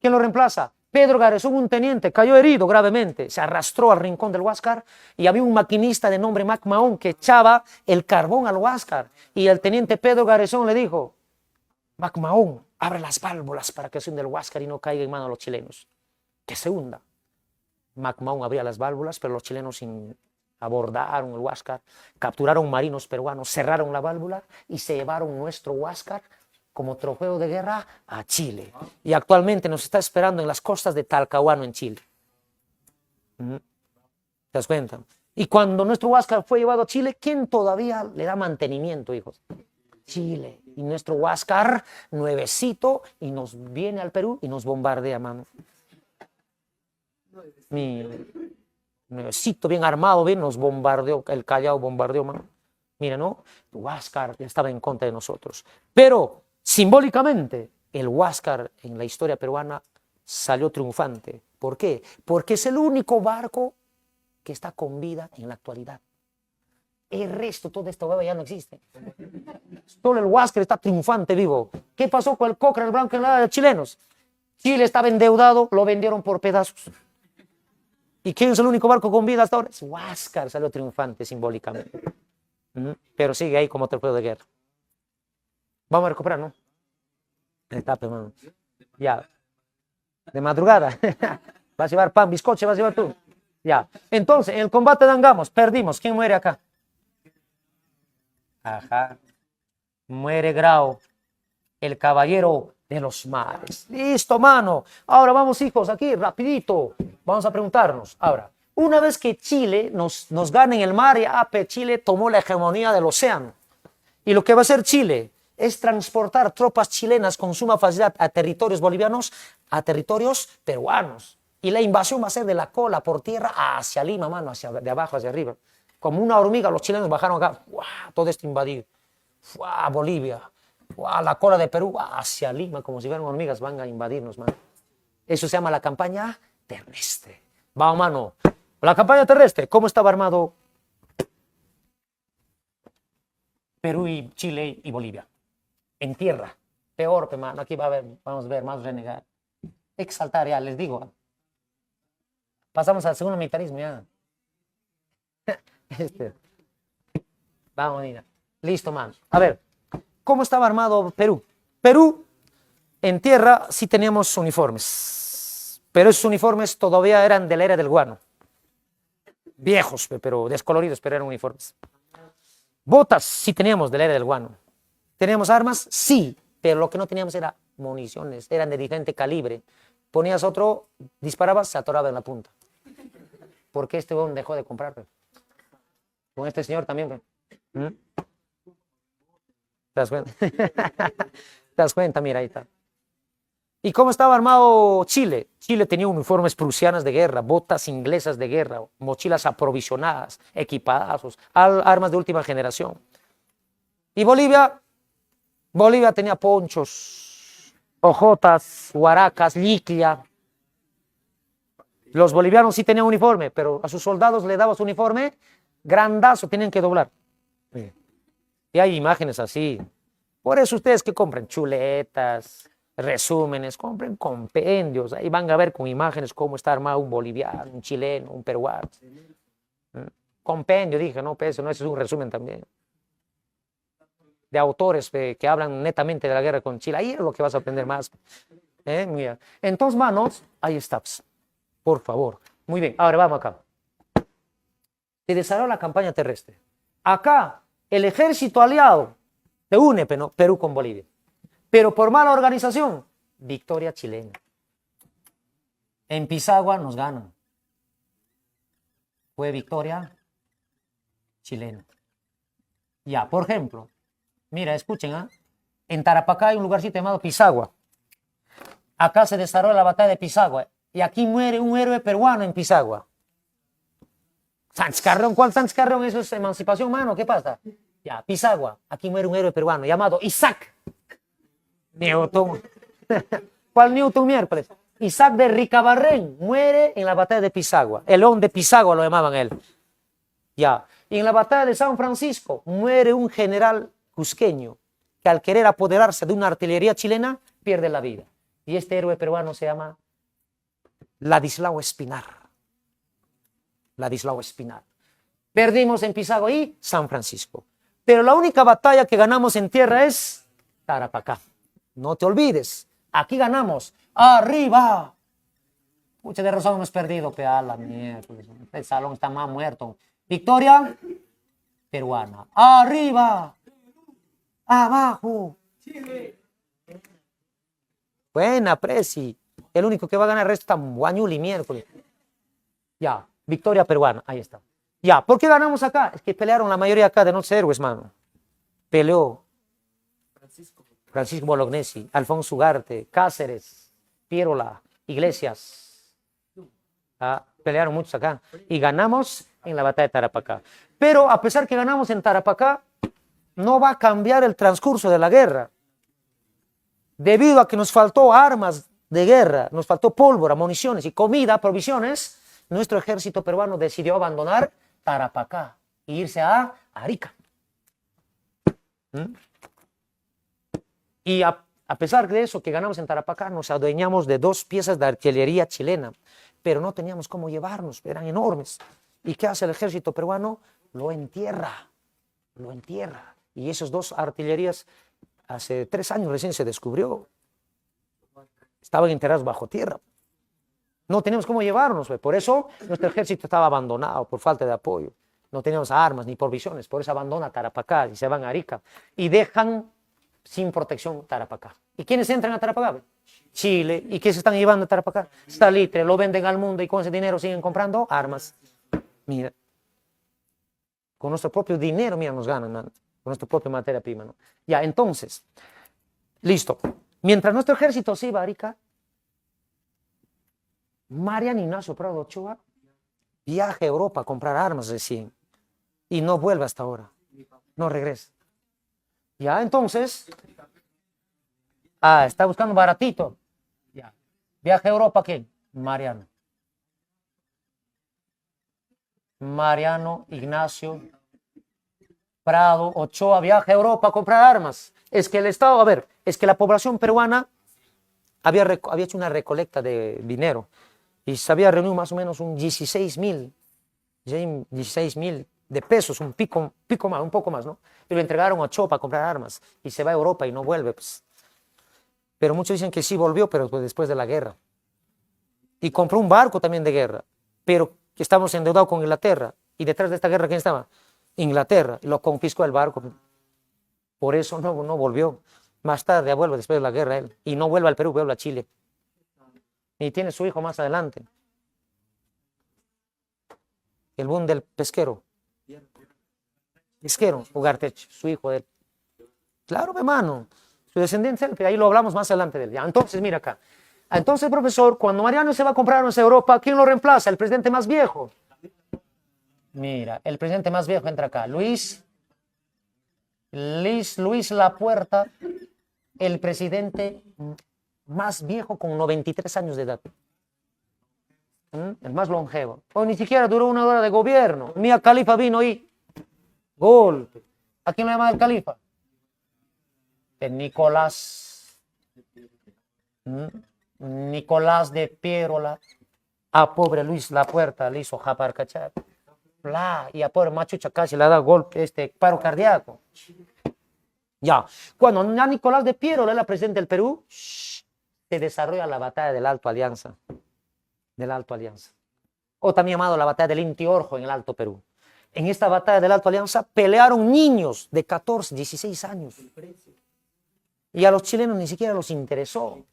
¿Quién lo reemplaza? Pedro Garezón, un teniente, cayó herido gravemente, se arrastró al rincón del Huáscar y había un maquinista de nombre Mac Mahón que echaba el carbón al Huáscar y el teniente Pedro Garezón le dijo, Mac Mahón, abre las válvulas para que se hunda el Huáscar y no caiga en manos de los chilenos, que se hunda. Mac Mahón abría las válvulas, pero los chilenos abordaron el Huáscar, capturaron marinos peruanos, cerraron la válvula y se llevaron nuestro Huáscar como trofeo de guerra a Chile. Y actualmente nos está esperando en las costas de Talcahuano, en Chile. ¿Te das cuenta? Y cuando nuestro Huáscar fue llevado a Chile, ¿quién todavía le da mantenimiento, hijos? Chile. Y nuestro Huáscar, nuevecito, y nos viene al Perú y nos bombardea, mano. Nuevecito, bien armado, bien, nos bombardeó, el Callao bombardeó, mano. Mira, ¿no? El Huáscar ya estaba en contra de nosotros. Pero simbólicamente, el Huáscar en la historia peruana salió triunfante. ¿Por qué? Porque es el único barco que está con vida en la actualidad. El resto, toda esta hueva ya no existe. Solo el Huáscar está triunfante vivo. ¿Qué pasó con el Cochrane, el Blanco en la de chilenos? Chile estaba endeudado, lo vendieron por pedazos. ¿Y quién es el único barco con vida hasta ahora? Es Huáscar, salió triunfante simbólicamente. Pero sigue ahí como trofeo de guerra. Vamos a recuperar, ¿no? Etapa, hermano. Ya. De madrugada. ¿Vas a llevar pan, bizcocho? ¿Vas a llevar tú? Ya. Entonces, en el combate de Angamos, perdimos. ¿Quién muere acá? Ajá. Muere Grau, el caballero de los mares. Listo, mano. Ahora vamos, hijos, aquí, rapidito. Vamos a preguntarnos. Ahora, una vez que Chile nos gana en el mar, ya Chile tomó la hegemonía del océano. Y lo que va a hacer Chile es transportar tropas chilenas con suma facilidad a territorios bolivianos, a territorios peruanos. Y la invasión va a ser de la cola por tierra hacia Lima, mano, de abajo hacia arriba. Como una hormiga, los chilenos bajaron acá, ¡guau! Todo esto invadido. ¡Guau! Bolivia, ¡guau! La cola de Perú hacia Lima, como si fueran hormigas, van a invadirnos, mano. Eso se llama la campaña terrestre. Vamos, mano. La campaña terrestre, ¿cómo estaba armado Perú y Chile y Bolivia? En tierra. Peor, hermano. Aquí vamos a ver más renegar. Exaltar, ya les digo. Pasamos al segundo militarismo, ya. Vamos, mira. Listo, man. A ver, ¿cómo estaba armado Perú? Perú, en tierra, sí teníamos uniformes. Pero esos uniformes todavía eran de la era del guano. Viejos, pero descoloridos, pero eran uniformes. Botas, sí teníamos de la era del guano. ¿Teníamos armas? Sí, pero lo que no teníamos era municiones, eran de diferente calibre. Ponías otro, disparabas, se atoraba en la punta. ¿Por qué este hombre dejó de comprar? Con este señor también. ¿Te das cuenta? ¿Te das cuenta? Mira, ahí está. ¿Y cómo estaba armado Chile? Chile tenía uniformes prusianas de guerra, botas inglesas de guerra, mochilas aprovisionadas, equipadazos, armas de última generación. ¿Y Bolivia? Bolivia tenía ponchos, hojotas, huaracas, liquia. Los bolivianos sí tenían uniforme, pero a sus soldados le dabas uniforme grandazo, tenían que doblar. Y hay imágenes así. Por eso ustedes que compren chuletas, resúmenes, compren compendios. Ahí van a ver con imágenes cómo está armado un boliviano, un chileno, un peruano. Compendio, dije, no, pues eso no, eso es un resumen también. De autores que hablan netamente de la guerra con Chile. Ahí es lo que vas a aprender más. Mira. Entonces, manos, ahí está. Por favor. Muy bien, ahora vamos acá. Se desarrolló la campaña terrestre. Acá, el ejército aliado se une Perú con Bolivia. Pero por mala organización, victoria chilena. En Pisagua nos ganan. Fue victoria chilena. Ya, por ejemplo, mira, escuchen, ¿ah? En Tarapacá hay un lugarcito llamado Pisagua. Acá se desarrolla la batalla de Pisagua. Y aquí muere un héroe peruano en Pisagua. Sánchez Carrión, ¿cuál Sánchez Carrión? Eso es emancipación, mano, ¿qué pasa? Ya, Pisagua, aquí muere un héroe peruano llamado Isaac Newton. ¿Cuál Newton miércoles? Isaac de Ricabarren muere en la batalla de Pisagua. El león de Pisagua lo llamaban él. Ya. Y en la batalla de San Francisco muere un general cusqueño que al querer apoderarse de una artillería chilena pierde la vida. Y este héroe peruano se llama Ladislao Espinar. Ladislao Espinar. Perdimos en Pisagua y San Francisco. Pero la única batalla que ganamos en tierra es Tarapacá. No te olvides. Aquí ganamos. ¡Arriba! Mucha de razón hemos perdido, la mierda. El salón está más muerto. Victoria peruana. ¡Arriba! ¡Abajo! Chile. Buena, Presi. El único que va a ganar el resto está Guañuli miércoles. Ya, victoria peruana. Ahí está. Ya, ¿por qué ganamos acá? Es que pelearon la mayoría acá de nuestros héroes, mano. Peleó Francisco Bolognesi, Alfonso Ugarte, Cáceres, Pierola, Iglesias. Pelearon muchos acá. Y ganamos en la batalla de Tarapacá. Pero a pesar que ganamos en Tarapacá, no va a cambiar el transcurso de la guerra. Debido a que nos faltó armas de guerra, nos faltó pólvora, municiones y comida, provisiones, nuestro ejército peruano decidió abandonar Tarapacá e irse a Arica. Y a pesar de eso que ganamos en Tarapacá, nos adueñamos de 2 piezas de artillería chilena, pero no teníamos cómo llevarnos, eran enormes. ¿Y qué hace el ejército peruano? Lo entierra. Y esos 2 artillerías, hace 3 años recién se descubrió, estaban enterrados bajo tierra. No teníamos cómo llevarnos, por eso nuestro ejército estaba abandonado por falta de apoyo. No teníamos armas ni provisiones, por eso abandona Tarapacá y se van a Arica y dejan sin protección Tarapacá. ¿Y quiénes entran a Tarapacá? Chile. ¿Y qué se están llevando a Tarapacá? Salitre, lo venden al mundo y con ese dinero siguen comprando armas. Mira, con nuestro propio dinero, mira, nos ganan, man, con nuestra propia materia prima, ¿no? Ya, entonces, listo. Mientras nuestro ejército se iba a Arica, Mariano Ignacio Prado Ochoa viaja a Europa a comprar armas recién y no vuelve hasta ahora, no regresa. Ya, entonces, está buscando baratito. Ya. Viaja a Europa, ¿quién? Mariano Ignacio Prado Ochoa viaja a Europa a comprar armas. Es que el Estado, a ver, es que la población peruana había hecho una recolecta de dinero y se había reunido más o menos un 16,000 de pesos, un pico más, un poco más, ¿no? Y lo entregaron a Ochoa para comprar armas y se va a Europa y no vuelve, pues. Pero muchos dicen que sí volvió, pero pues después de la guerra. Y compró un barco también de guerra, pero que estamos endeudados con Inglaterra. Y detrás de esta guerra, ¿quién estaba? Inglaterra. Lo confiscó el barco. Por eso no volvió. Más tarde vuelve después de la guerra él. Y no vuelve al Perú, vuelve a Chile. Y tiene su hijo más adelante. El boom del pesquero. Pesquero, Ugartech, su hijo de él. Claro, hermano. Su descendencia, ahí lo hablamos más adelante de él. Ya, entonces, mira acá. Entonces, profesor, cuando Mariano se va a comprar armas a Europa, ¿quién lo reemplaza? El presidente más viejo. Mira, el presidente más viejo entra acá. Luis Lapuerta, el presidente más viejo con 93 años de edad. El más longevo. Hoy ni siquiera duró 1 hora de gobierno. Mía Khalifa vino y golpe. ¿A quién le llama el Califa? Nicolás de Pierola. A pobre Luis Lapuerta le hizo japar, ¿cachai? Y a pobre Machucha casi le da golpe, paro cardíaco. Ya, cuando a Nicolás de Pierola era presidente del Perú, se desarrolla la batalla del Alto Alianza. O también llamado la batalla del Inti Orjo en el Alto Perú. En esta batalla del Alto Alianza pelearon niños de 14, 16 años. Y a los chilenos ni siquiera los interesó.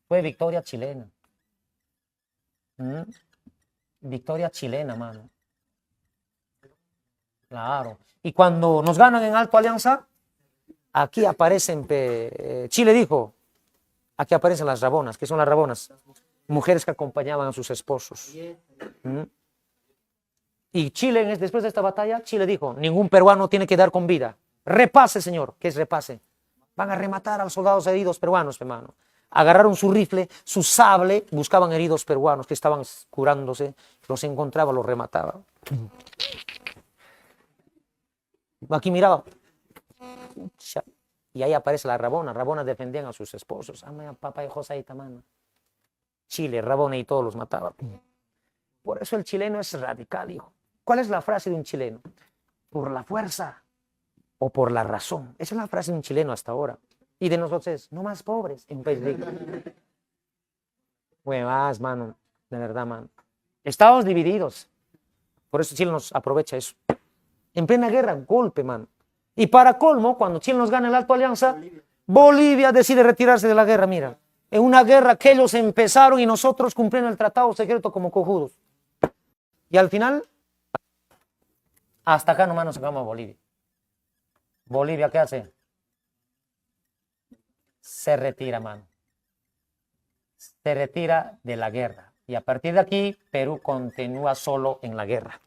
Fue victoria chilena. Victoria chilena, mano. Claro. Y cuando nos ganan en Alto Alianza, aquí aparecen, Chile dijo, aquí aparecen las rabonas. ¿Qué son las rabonas? Mujeres que acompañaban a sus esposos. ¿Mm? Y Chile, después de esta batalla, Chile dijo, ningún peruano tiene que dar con vida. Repase, señor. ¿Qué es repase? Van a rematar a los soldados heridos peruanos, hermano. Agarraron su rifle, su sable, buscaban heridos peruanos que estaban curándose, los encontraba, los remataba. Aquí miraba. Y ahí aparece la Rabona. Rabona defendían a sus esposos. Papá y José Itamana. Chile, Rabona y todos los mataba. Por eso el chileno es radical, hijo. ¿Cuál es la frase de un chileno? Por la fuerza o por la razón. Esa es la frase de un chileno hasta ahora. Y de nosotros es, no más pobres en un país rico. Bueno, más, mano. De verdad, mano. Estamos divididos. Por eso Chile nos aprovecha eso. En plena guerra, golpe, mano. Y para colmo, cuando Chile nos gana el Alto Alianza, Bolivia decide retirarse de la guerra, mira. En una guerra que ellos empezaron y nosotros cumpliendo el tratado secreto como cojudos. Y al final, hasta acá nomás nos sacamos a Bolivia. Bolivia, ¿qué hace? Se retira, mano. Se retira de la guerra. Y a partir de aquí, Perú continúa solo en la guerra.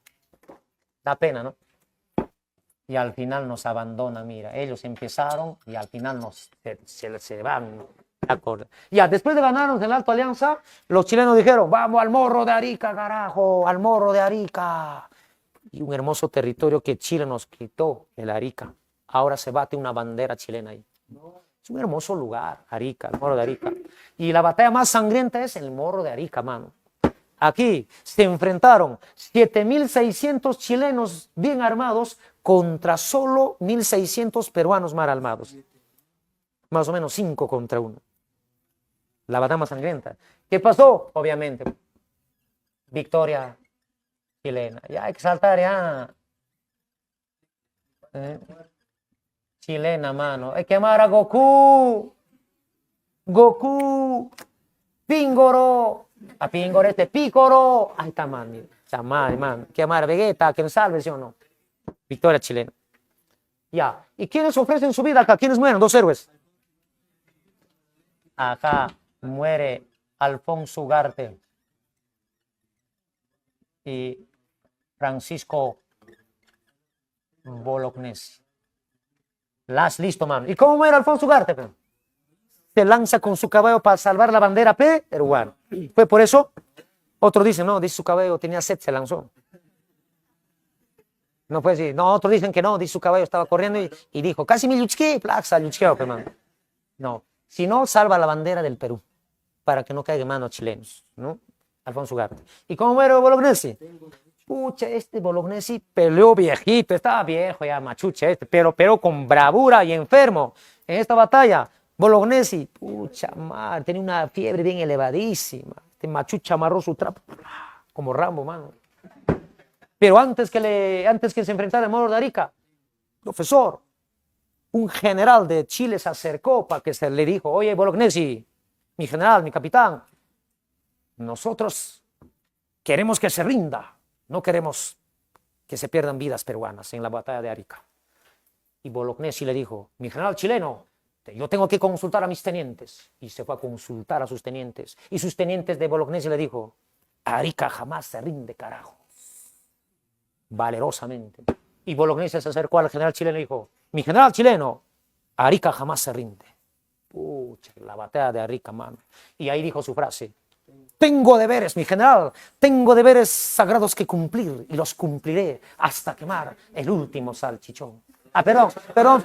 Da pena, ¿no? Y al final nos abandona, mira. Ellos empezaron y al final se van. Ya, después de ganarnos en la Alto Alianza, los chilenos dijeron, vamos al Morro de Arica, carajo, al Morro de Arica. Y un hermoso territorio que Chile nos quitó, el Arica. Ahora se bate una bandera chilena ahí. Es un hermoso lugar, Arica, el Morro de Arica. Y la batalla más sangrienta es el Morro de Arica, mano. Aquí se enfrentaron 7.600 chilenos bien armados contra solo 1.600 peruanos mal armados. Más o menos 5 contra 1. La batalla más sangrienta. ¿Qué pasó? Obviamente, victoria chilena. Ya hay que saltar ya. Chilena, mano. Hay que quemar a Goku. Goku. Píngoro. A Píngoro Pícoro. Ahí está, man. Chamán, man. Quemar a Vegeta, que nos salve, ¿sí o no? Victoria chilena. Ya. ¿Y quiénes ofrecen su vida acá? ¿Quiénes mueren? 2 héroes. Acá muere Alfonso Ugarte y Francisco Bolognesi. Las listo, mano. ¿Y cómo muere Alfonso Ugarte? Se lanza con su caballo para salvar la bandera peruana. Fue por eso. Otros dicen, no, dice su caballo tenía sed, se lanzó. No fue así. No, otros dicen que no, dice su caballo estaba corriendo y dijo, casi me luchqué, plaza, luchqueo, hermano. No, si no, salva la bandera del Perú para que no caigan manos chilenos, ¿no? Alfonso Ugarte. ¿Y cómo muere Bolognesi? Pucha, Bolognesi peleó viejito, estaba viejo ya, machucha pero con bravura y enfermo. En esta batalla, Bolognesi, pucha madre, tenía una fiebre bien elevadísima. Machucha amarró su trapo, como Rambo, mano. Pero antes que se enfrentara al Morro de Arica, profesor, un general de Chile se acercó para que se le dijo, oye, Bolognesi, mi general, mi capitán, nosotros queremos que se rinda, no queremos que se pierdan vidas peruanas en la batalla de Arica. Y Bolognesi le dijo, mi general chileno, yo tengo que consultar a mis tenientes. Y se fue a consultar a sus tenientes. Y sus tenientes de Bolognesi le dijo, Arica jamás se rinde, carajo. Valerosamente. Y Bolognesi se acercó al general chileno y dijo, mi general chileno, Arica jamás se rinde. Pucha, la batalla de Arica, mano. Y ahí dijo su frase, tengo deberes, mi general, tengo deberes sagrados que cumplir y los cumpliré hasta quemar el último salchichón. Perdón,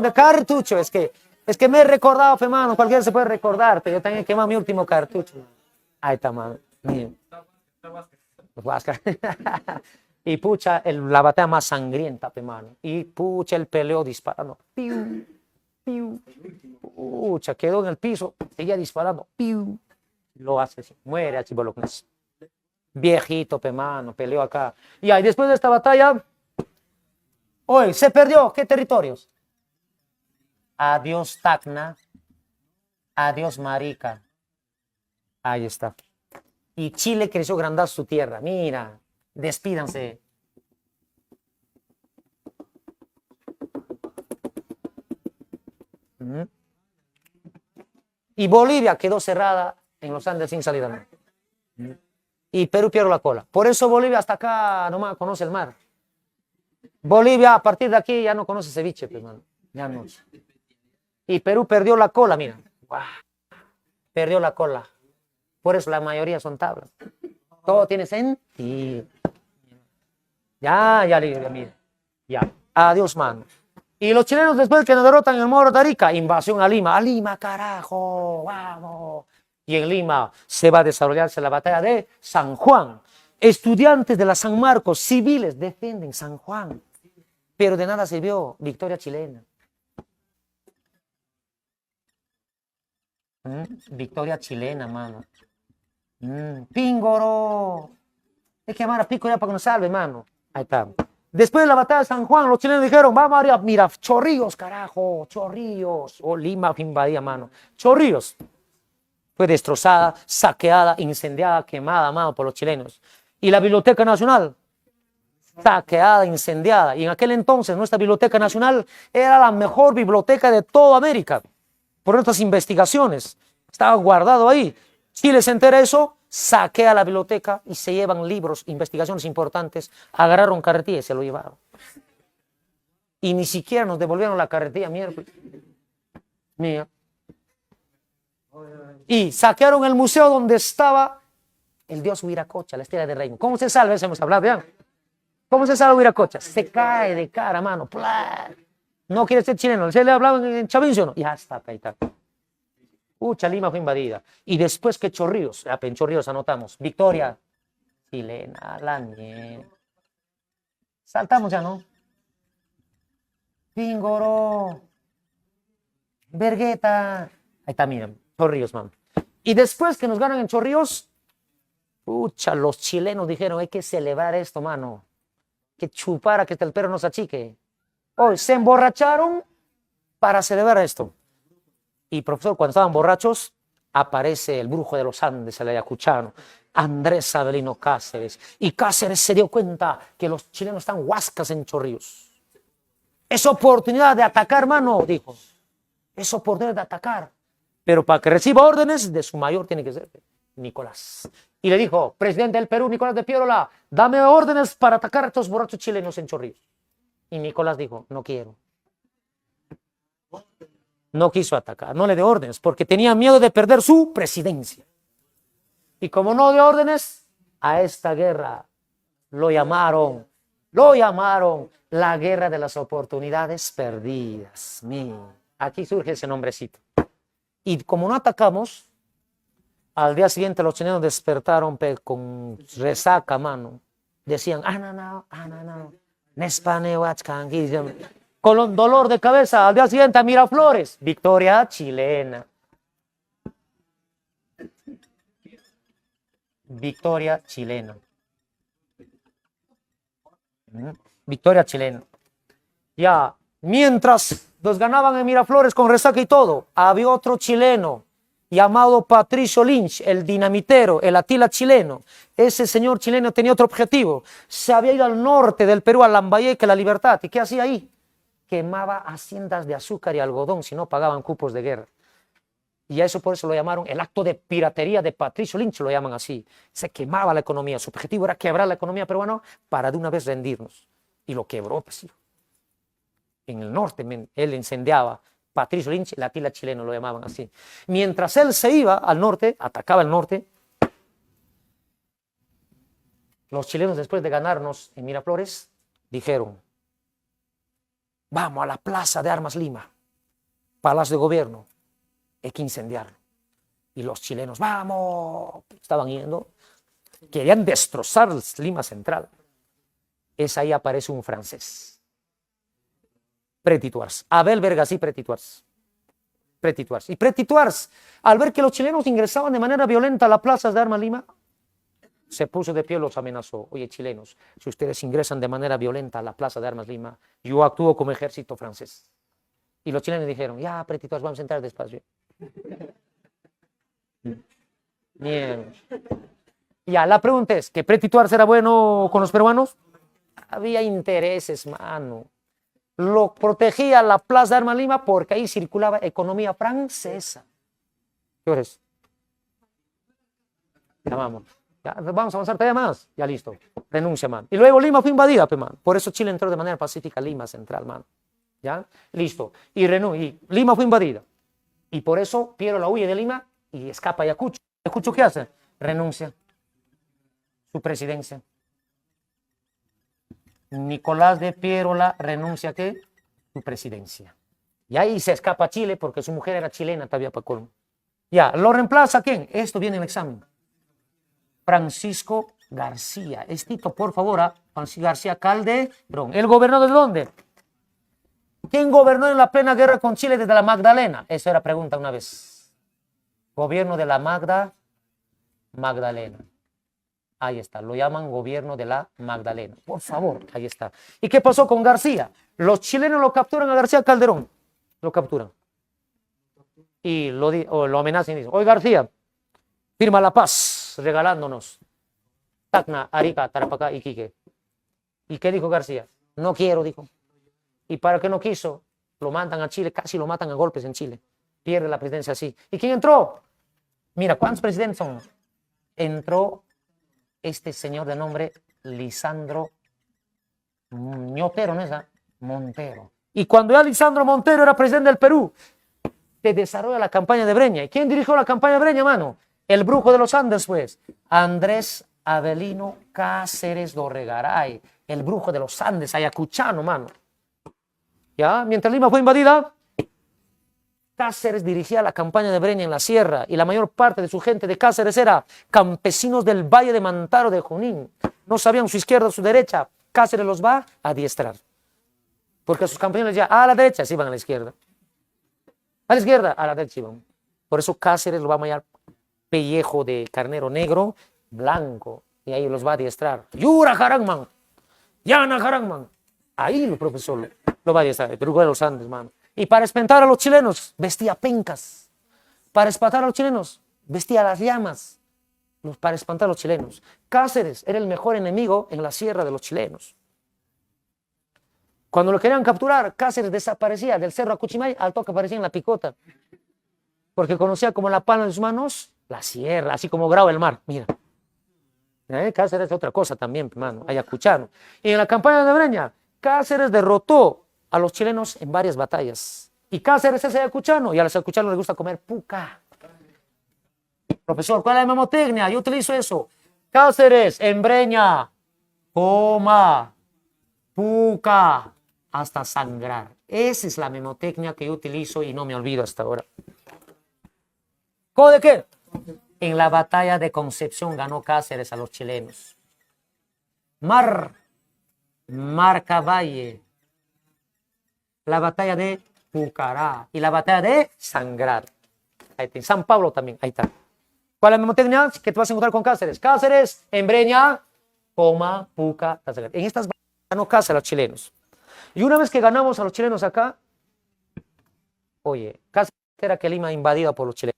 de cartucho, es que me he recordado, mano, cualquiera se puede recordarte, yo también he quemado mi último cartucho. Ahí está, mano. Y pucha, la batalla más sangrienta, mano. Y pucha, él peleó disparando. Piu, piu. Pucha, quedó en el piso, seguía disparando. Piu. Lo hace así, muere así Bolognesi. Viejito, mano, peleó acá. Y ahí después de esta batalla, hoy se perdió, ¿qué territorios? Adiós Tacna, adiós Marica. Ahí está. Y Chile creció grandar su tierra. Mira, despídanse. ¿Mm? Y Bolivia quedó cerrada en los Andes sin salida al mar. ¿Mm? Y Perú pierde la cola. Por eso Bolivia hasta acá nomás conoce el mar. Bolivia a partir de aquí ya no conoce ceviche, pues, hermano. Ya no. Y Perú perdió la cola, mira. ¡Guau! Perdió la cola. Por eso la mayoría son tablas. Todo tiene sentido. Ya, mira. Ya. Adiós, mano. Y los chilenos después que nos derrotan en el Morro de Arica, invasión a Lima. A Lima, carajo, vamos. Y en Lima se va a desarrollarse la batalla de San Juan. Estudiantes de la San Marcos, civiles, defienden San Juan. Pero de nada sirvió victoria chilena. Victoria chilena, mano. Píngoro. Hay que llamar a Pico ya para que nos salve, mano. Ahí está. Después de la batalla de San Juan, los chilenos dijeron, vamos a mira, Chorrillos, carajo, Chorrillos. O Lima invadía, mano. Chorrillos. Fue destrozada, saqueada, incendiada, quemada, mano, por los chilenos. Y la Biblioteca Nacional, saqueada, incendiada. Y en aquel entonces nuestra Biblioteca Nacional era la mejor biblioteca de toda América. Por nuestras investigaciones. Estaba guardado ahí. Chile se entera de eso, saquea la biblioteca y se llevan libros, investigaciones importantes. Agarraron carretilla y se lo llevaron. Y ni siquiera nos devolvieron la carretilla miércoles. Mía. Y saquearon el museo donde estaba el dios Huiracocha, la estrella del reino. ¿Cómo se salva? Eso hemos hablado, vean. ¿Cómo se salva Huiracocha? Se cae de cara, mano. ¡Plá! No quiere ser chileno. ¿Se le hablaba en Chavincio o no? Ya está, ahí está. Lima fue invadida. Y después que Chorrillos, en Chorrillos anotamos, victoria chilena, la nieve. Saltamos ya, ¿no? Píngoro, Vergueta. Ahí está, miren, Chorrillos, man. Y después que nos ganan en Chorrillos, los chilenos dijeron, hay que celebrar esto, mano. Que chupara, que el perro nos achique. Hoy se emborracharon para celebrar esto. Y profesor, cuando estaban borrachos, aparece el brujo de los Andes, el ayacuchano, Andrés Avelino Cáceres. Y Cáceres se dio cuenta que los chilenos están huascas en Chorrillos. Es oportunidad de atacar, mano, dijo. Es oportunidad de atacar. Pero para que reciba órdenes, de su mayor tiene que ser Nicolás. Y le dijo, presidente del Perú, Nicolás de Piérola, dame órdenes para atacar a estos borrachos chilenos en Chorrillos. Y Nicolás dijo, no quiero. No quiso atacar, no le dio órdenes, porque tenía miedo de perder su presidencia. Y como no dio órdenes, a esta guerra lo llamaron la guerra de las oportunidades perdidas. Mira, aquí surge ese nombrecito. Y como no atacamos, al día siguiente los chilenos despertaron con resaca, mano. Decían, no, con dolor de cabeza, al día siguiente a Miraflores, victoria chilena. Victoria chilena. Victoria chilena. Ya, mientras los ganaban en Miraflores con resaca y todo, había otro chileno llamado Patricio Lynch, el dinamitero, el Atila chileno. Ese señor chileno tenía otro objetivo. Se había ido al norte del Perú, a Lambayeque, La Libertad. ¿Y qué hacía ahí? Quemaba haciendas de azúcar y algodón si no pagaban cupos de guerra. Y a eso por eso lo llamaron el acto de piratería de Patricio Lynch, lo llaman así. Se quemaba la economía. Su objetivo era quebrar la economía peruana para de una vez rendirnos. Y lo quebró, pues. En el norte, él incendiaba. Patricio Lynch, el Atila chileno, lo llamaban así. Mientras él se iba al norte, atacaba el norte, los chilenos, después de ganarnos en Miraflores, dijeron, vamos a la Plaza de Armas Lima, Palacio de Gobierno, hay que incendiarlo. Y los chilenos, vamos, estaban yendo, querían destrozar Lima Central. Es ahí aparece un francés. Pretituars, Abel Vergasí Pretituars. Y Pretituars, al ver que los chilenos ingresaban de manera violenta a la Plaza de Armas Lima, se puso de pie y los amenazó. Oye, chilenos, si ustedes ingresan de manera violenta a la Plaza de Armas Lima, yo actúo como ejército francés. Y los chilenos dijeron, ya, Pretituars, vamos a entrar despacio. Bien. Ya, la pregunta es, ¿que Pretituars era bueno con los peruanos? Había intereses, mano. lo protegía la Plaza de Armas Lima porque ahí circulaba economía francesa. ¿Qué hora es? Ya vamos. Ya, vamos a avanzar todavía más. Ya listo. Renuncia, man. Y luego Lima fue invadida, man. Por eso Chile entró de manera pacífica a Lima Central, man. ¿Ya? Listo. Y Lima fue invadida. Y por eso Piero la huye de Lima y escapa a Ayacucho. ¿Ayacucho qué hace? Renuncia. Su presidencia. Nicolás de Pierola renuncia a ¿qué? Su presidencia. Y ahí se escapa a Chile porque su mujer era chilena todavía para colmo. Ya, ¿lo reemplaza quién? Esto viene en el examen. Francisco García. Estito, por favor, Francisco García Calderón. ¿El gobernador de dónde? ¿Quién gobernó en la plena guerra con Chile desde la Magdalena? Esa era pregunta una vez. Gobierno de la Magdalena. Ahí está, lo llaman gobierno de la Magdalena. Por favor, ahí está. ¿Y qué pasó con García? Los chilenos lo capturan a García Calderón. Lo capturan. Y lo amenazan y dicen, oye García, firma la paz regalándonos Tacna, Arica, Tarapacá y Iquique. ¿Y qué dijo García? No quiero, dijo. ¿Y para qué no quiso? Lo mandan a Chile, casi lo matan a golpes en Chile. Pierde la presidencia así. ¿Y quién entró? Mira, ¿cuántos presidentes son? Entró este señor de nombre Lisandro Ñotero, ¿no es? Montero. Y cuando ya Lisandro Montero era presidente del Perú, se desarrolla la campaña de Breña. ¿Y quién dirigió la campaña de Breña, mano? El brujo de los Andes, pues. Andrés Avelino Cáceres Dorregaray, el brujo de los Andes, ayacuchano, mano. ¿Ya? Mientras Lima fue invadida, Cáceres dirigía la campaña de Breña en la sierra y la mayor parte de su gente de Cáceres era campesinos del Valle de Mantaro de Junín. No sabían su izquierda o su derecha. Cáceres los va a adiestrar. Porque sus campesinos ya a la derecha se iban a la izquierda. A la izquierda, a la derecha iban. Por eso Cáceres lo va a llamar pellejo de carnero negro, blanco. Y ahí los va a adiestrar. Yura Jarangman, Yana Jarangman. Ahí el profesor lo va a adiestrar. El Perú de los Andes, mano. Y para espantar a los chilenos, vestía pencas. Para espantar a los chilenos, vestía las llamas. Para espantar a los chilenos. Cáceres era el mejor enemigo en la sierra de los chilenos. Cuando lo querían capturar, Cáceres desaparecía del cerro Acuchimay al toque aparecía en la picota. Porque conocía como la palma de sus manos la sierra, así como Grau el mar. Mira. Cáceres es otra cosa también, hermano, ayacuchano. Y en la campaña de Breña, Cáceres derrotó a los chilenos en varias batallas. Y Cáceres es ayacuchano y a los ayacuchanos les gusta comer puca. Profesor, ¿cuál es la memotecnia? Yo utilizo eso. Cáceres, en Breña, coma, puca, hasta sangrar. Esa es la memotecnia que yo utilizo y no me olvido hasta ahora. ¿Cómo de qué? En la batalla de Concepción ganó Cáceres a los chilenos. Marcavalle, la batalla de Pucará y la batalla de Sangrar. Ahí está. En San Pablo también, ahí está. ¿Cuál es la memotecnia que te vas a encontrar con Cáceres? Cáceres, en Breña, coma, puca, Sangrar. En estas batallas ganó Cáceres a los chilenos. Y una vez que ganamos a los chilenos acá, oye, Cáceres era que Lima invadida por los chilenos.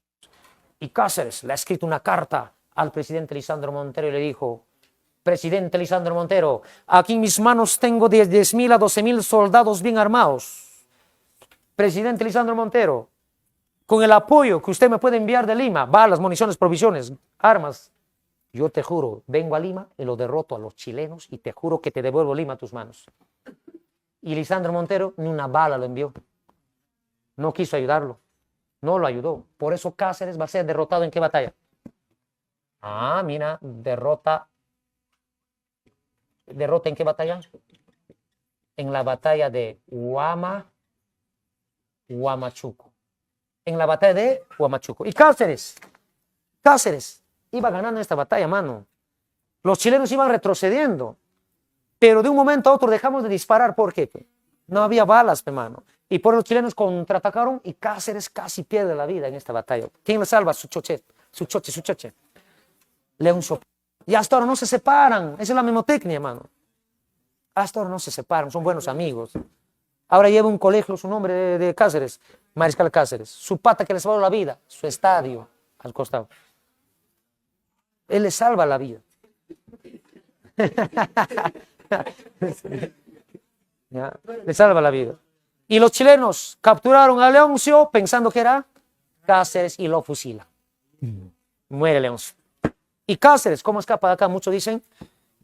Y Cáceres le ha escrito una carta al presidente Lisandro Montero y le dijo, presidente Lisandro Montero, aquí en mis manos tengo de 10.000 a 12.000 soldados bien armados. Presidente Lisandro Montero, con el apoyo que usted me puede enviar de Lima, balas, municiones, provisiones, armas, yo te juro, vengo a Lima y lo derroto a los chilenos y te juro que te devuelvo Lima a tus manos. Y Lisandro Montero ni una bala lo envió. No quiso ayudarlo. No lo ayudó. Por eso Cáceres va a ser derrotado ¿en qué batalla? Ah, mira, derrota. ¿Derrota en qué batalla? En la batalla de Huamachuco. En la batalla de Huamachuco. Y Cáceres iba ganando esta batalla, mano. Los chilenos iban retrocediendo. Pero de un momento a otro dejamos de disparar. ¿Por qué? No había balas, hermano. Y por los chilenos contraatacaron y Cáceres casi pierde la vida en esta batalla. ¿Quién le salva? Su choche. León Sopé. Y hasta ahora no se separan. Esa es la memotecnia, hermano. Hasta ahora no se separan, son buenos amigos. Ahora lleva un colegio su nombre de Cáceres, Mariscal Cáceres. Su pata que le salvó la vida, su estadio al costado. Él le salva la vida. ¿ya? Le salva la vida. Y los chilenos capturaron a Leoncio pensando que era Cáceres y lo fusila. Muere Leoncio. Y Cáceres, ¿cómo escapa de acá? Muchos dicen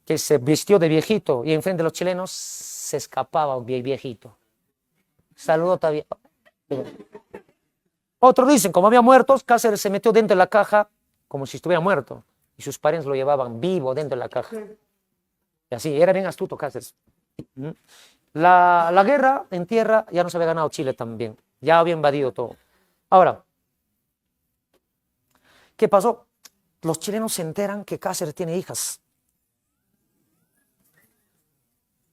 que se vistió de viejito y enfrente de los chilenos se escapaba un viejito. Saludó todavía. Otros dicen, como había muertos, Cáceres se metió dentro de la caja como si estuviera muerto. Y sus parientes lo llevaban vivo dentro de la caja. Y así, era bien astuto Cáceres. La guerra en tierra ya nos había ganado Chile también. Ya había invadido todo. Ahora, ¿qué pasó? Los chilenos se enteran que Cáceres tiene hijas.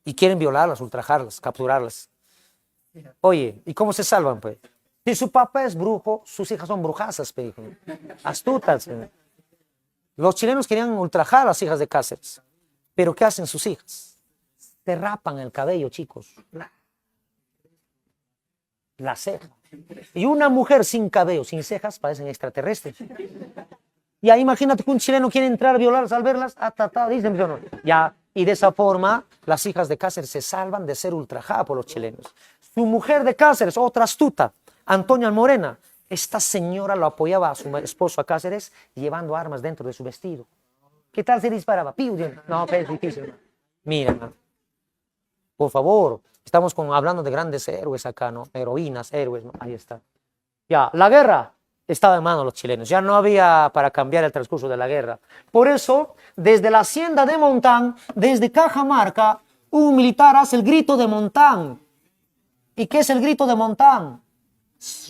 Y quieren violarlas, ultrajarlas, capturarlas. Oye, ¿y cómo se salvan, pues? Si su papá es brujo, sus hijas son brujazas, pues, astutas. Los chilenos querían ultrajar a las hijas de Cáceres. Pero ¿qué hacen sus hijas? Se rapan el cabello, chicos. La ceja. Y una mujer sin cabello, sin cejas, parecen extraterrestres. Ya imagínate que un chileno quiere entrar a violarlas al verlas, dicen, no. Ya, y de esa forma las hijas de Cáceres se salvan de ser ultrajadas por los chilenos. Su mujer de Cáceres, otra astuta, Antonia Morena, esta señora lo apoyaba a su esposo a Cáceres llevando armas dentro de su vestido. ¿Qué tal se disparaba? No, es difícil. Mira, por favor, estamos hablando de grandes héroes acá, ¿no? Heroínas, héroes, ¿no? Ahí está. Ya, la guerra estaba en manos de los chilenos, ya no había para cambiar el transcurso de la guerra. Por eso, desde la hacienda de Montán, desde Cajamarca, un militar hace el grito de Montán. ¿Y qué es el grito de Montán?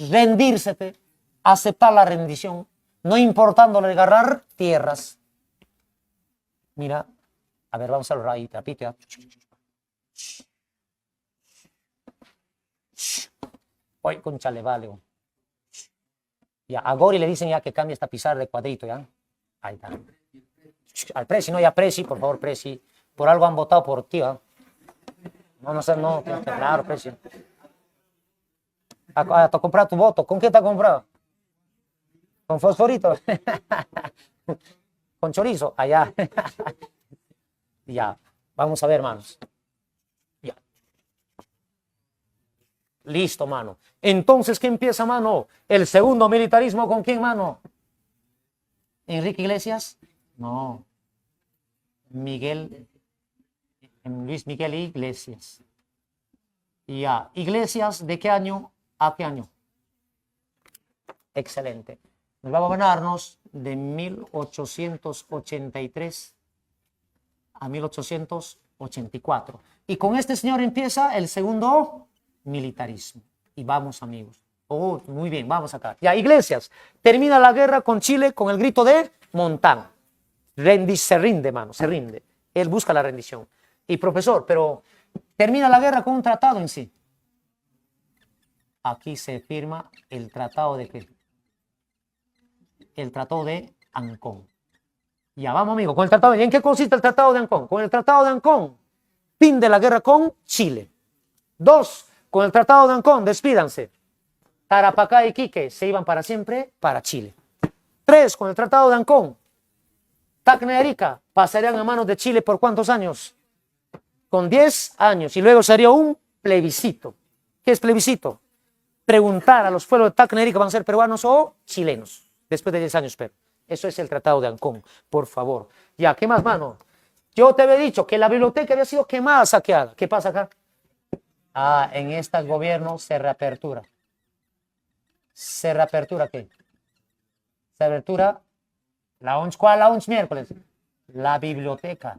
Rendirse, aceptar la rendición, no importándole agarrar tierras. Mira, a ver, vamos a hablar ahí, repite. Hoy, concha, le vale. Ya, a Gori le dicen ya que cambie esta pizarra de cuadrito, ¿ya? Ahí está. Al Presi, no, ya Presi, por favor, Presi. Por algo han votado por ti, ¿ah? No sé, no, claro, Presi. ¿Te has comprado tu voto? ¿Con qué te has comprado? ¿Con fosforito? ¿Con chorizo? Allá. Ya, vamos a ver, hermanos. Ya. Listo, mano. Entonces, ¿qué empieza, mano? El segundo militarismo, ¿con quién, mano? ¿Enrique Iglesias? No. Luis Miguel Iglesias. Ya. ¿Iglesias de qué año a qué año? Excelente. Nos va a ganarnos de 1883 a 1884. Y con este señor empieza el segundo militarismo. Y vamos, amigos. Oh, muy bien, vamos acá. Ya, Iglesias. Termina la guerra con Chile con el grito de Montán. Se rinde, mano, se rinde. Él busca la rendición. Y profesor, pero termina la guerra con un tratado en sí. Aquí se firma el tratado de qué? El tratado de Ancón. Ya vamos, amigo, con el tratado. ¿Y en qué consiste el tratado de Ancón? Con el tratado de Ancón, fin de la guerra con Chile. 2, con el tratado de Ancón, despídanse. Tarapacá y Iquique se iban para siempre para Chile. 3, con el tratado de Ancón, Tacna y Arica pasarían a manos de Chile por ¿cuántos años? Con 10 años. Y luego sería un plebiscito. ¿Qué es plebiscito? Preguntar a los pueblos de Tacna y Arica, ¿van a ser peruanos o chilenos? Después de 10 años, pero eso es el tratado de Ancón, por favor. Ya, ¿qué más, mano? Yo te había dicho que la biblioteca había sido quemada, saqueada. ¿Qué pasa acá? Ah, en este gobierno se reapertura. ¿Se reapertura qué? Se reapertura la ONS. ¿Cuál la ONS miércoles? La biblioteca.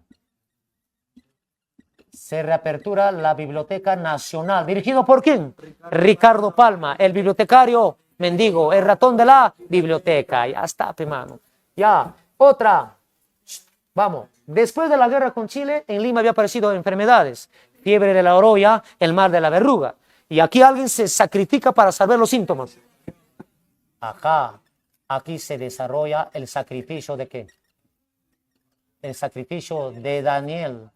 Se reapertura la Biblioteca Nacional. ¿Dirigido por quién? Ricardo Palma, el bibliotecario mendigo, el ratón de la biblioteca. Ya está, hermano. Ya, otra. Vamos. Después de la guerra con Chile, en Lima había aparecido enfermedades. Fiebre de la oroya, el mal de la verruga. Y aquí alguien se sacrifica para saber los síntomas. Acá, aquí se desarrolla el sacrificio de qué? El sacrificio de Daniel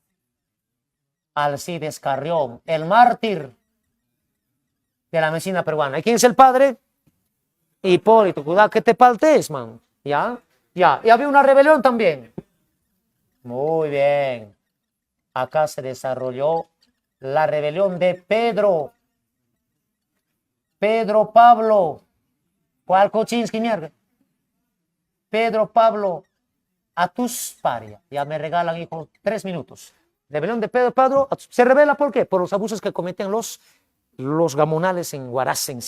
Alcides Carrión, el mártir de la medicina peruana. ¿Y quién es el padre? Hipólito. Cuidado que te paltees, man. ¿Ya? Ya. Y había una rebelión también. Muy bien. Acá se desarrolló La rebelión de Pedro. Pedro Pablo. ¿Cuál Koczynski, mierda? Pedro Pablo Atusparia. Ya me regalan, hijo, 3 minutos. Rebelión de Pedro Pablo. ¿Se revela por qué? Por los abusos que cometen los gamonales en Huaraz, en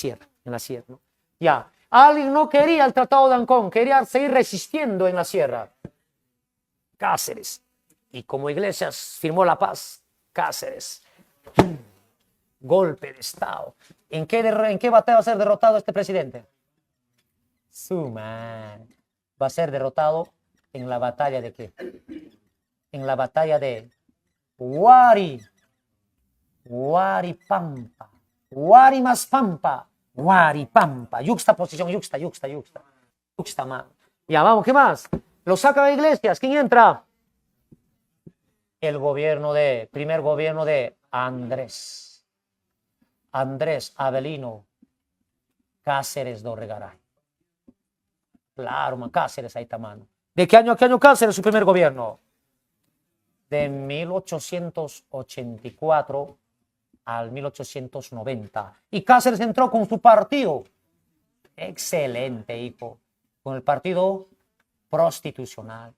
la sierra. ¿No? Ya. Alguien no quería el Tratado de Ancón, quería seguir resistiendo en la sierra. Cáceres. Y como Iglesias firmó la paz, Cáceres. Golpe de Estado. ¿En qué batalla va a ser derrotado este presidente? Suma. Va a ser derrotado en la batalla de qué? En la batalla de Huaripampa. Huarimaspampa. Huaripampa. Yuxtaposición, yuxta. Yuxta, man. Ya, vamos, ¿qué más? Lo saca de Iglesias. ¿Quién entra? El primer gobierno de Andrés Avelino Cáceres Dorregaray. Claro, man, Cáceres ahí está, mano. ¿De qué año a qué año Cáceres su primer gobierno? De 1884 al 1890. Y Cáceres entró con su partido. Excelente, hijo. Con el partido prostitucional.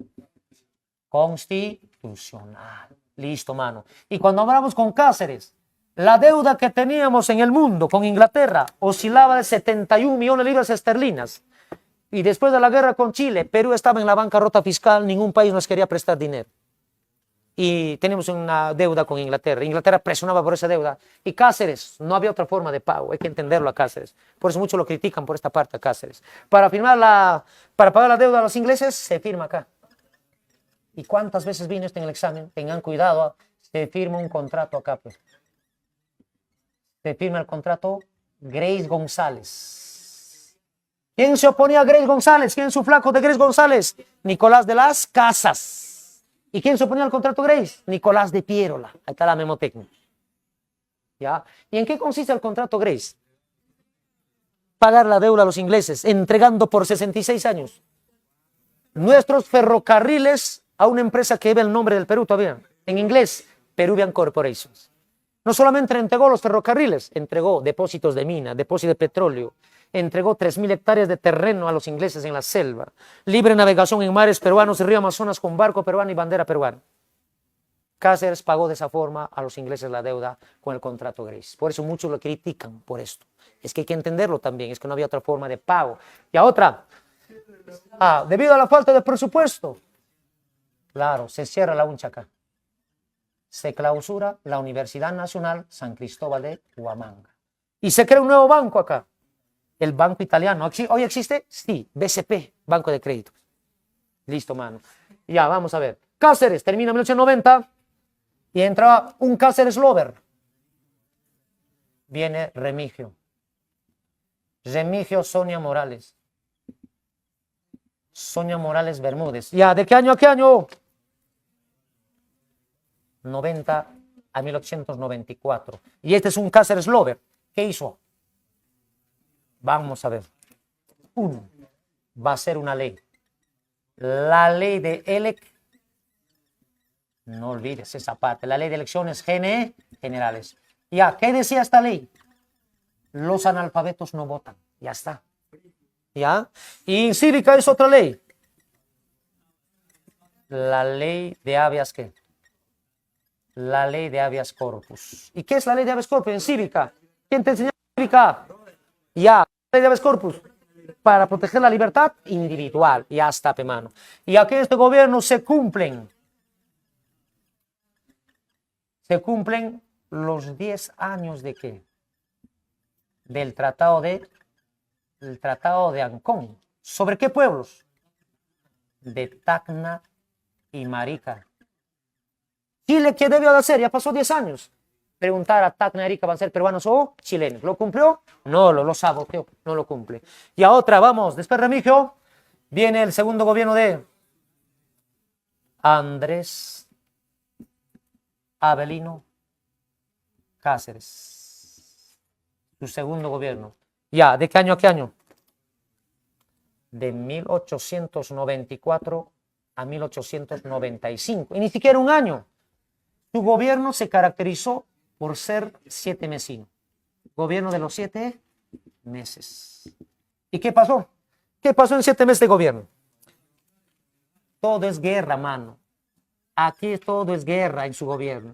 Constitucional. Listo, mano. Y cuando hablamos con Cáceres, la deuda que teníamos en el mundo con Inglaterra oscilaba de 71 millones de libras esterlinas. Y después de la guerra con Chile, Perú estaba en la bancarrota fiscal, ningún país nos quería prestar dinero. Y tenemos una deuda con Inglaterra. Inglaterra presionaba por esa deuda. Y Cáceres, no había otra forma de pago. Hay que entenderlo a Cáceres. Por eso muchos lo critican por esta parte a Cáceres. Para pagar la deuda a los ingleses, se firma acá. ¿Y cuántas veces vino esto en el examen? Tengan cuidado, se firma un contrato acá. Pues. Se firma el contrato Grace González. ¿Quién se oponía a Grace González? ¿Quién es su flaco de Grace González? Nicolás de las Casas. ¿Y quién se oponía al contrato Grace? Nicolás de Pierola. Ahí está la memotecnia. ¿Ya? ¿Y en qué consiste el contrato Grace? Pagar la deuda a los ingleses, entregando por 66 años nuestros ferrocarriles a una empresa que lleva el nombre del Perú todavía. En inglés, Peruvian Corporations. No solamente entregó los ferrocarriles, entregó depósitos de mina, depósitos de petróleo, entregó 3.000 hectáreas de terreno a los ingleses en la selva, libre navegación en mares peruanos y río Amazonas con barco peruano y bandera peruana. Cáceres pagó de esa forma a los ingleses la deuda con el contrato Grace. Por eso muchos lo critican por esto. Es que hay que entenderlo también, es que no había otra forma de pago. Y a otra, debido a la falta de presupuesto, claro, se cierra la uncha acá. Se clausura la Universidad Nacional San Cristóbal de Huamanga. Y se crea un nuevo banco acá, el Banco Italiano. ¿Hoy existe? Sí, BCP, Banco de Créditos. Listo, mano. Ya, vamos a ver. Cáceres, termina en 1890 y entra un Cáceres Lover. Viene Remigio Sonia Morales. Sonia Morales Bermúdez. Ya, ¿de qué año a qué año? 90 a 1894. Y este es un Cáceres Lover. ¿Qué hizo? Vamos a ver. Uno, va a ser una ley. La ley de ELEC. No olvides esa parte. La ley de elecciones generales. Ya, ¿qué decía esta ley? Los analfabetos no votan. Ya está. ¿Ya? Y en cívica es otra ley. La ley de habeas, ¿qué? La ley de habeas corpus. ¿Y qué es la ley de habeas corpus en cívica? ¿Quién te enseñó en cívica? Ya, la ley de habeas corpus. Para proteger la libertad individual. Ya está, mano. Y aquí en este gobierno se cumplen los 10 años de qué? Del tratado de Ancón. ¿Sobre qué pueblos? De Tacna y Marica. Chile, ¿qué debió de hacer? Ya pasó 10 años. Preguntar a Tacna y Arica, ¿van a ser peruanos o chilenos? ¿Lo cumplió? No, lo saboteó, no lo cumple. Y a otra, vamos, después Remigio, viene el segundo gobierno de Andrés Avelino Cáceres. Su segundo gobierno. Ya, ¿de qué año a qué año? De 1894 a 1895. Y ni siquiera un año. Su gobierno se caracterizó por ser 7 mesino. Gobierno de los 7 meses. ¿Y qué pasó? ¿Qué pasó en 7 meses de gobierno? Todo es guerra, mano. Aquí todo es guerra en su gobierno.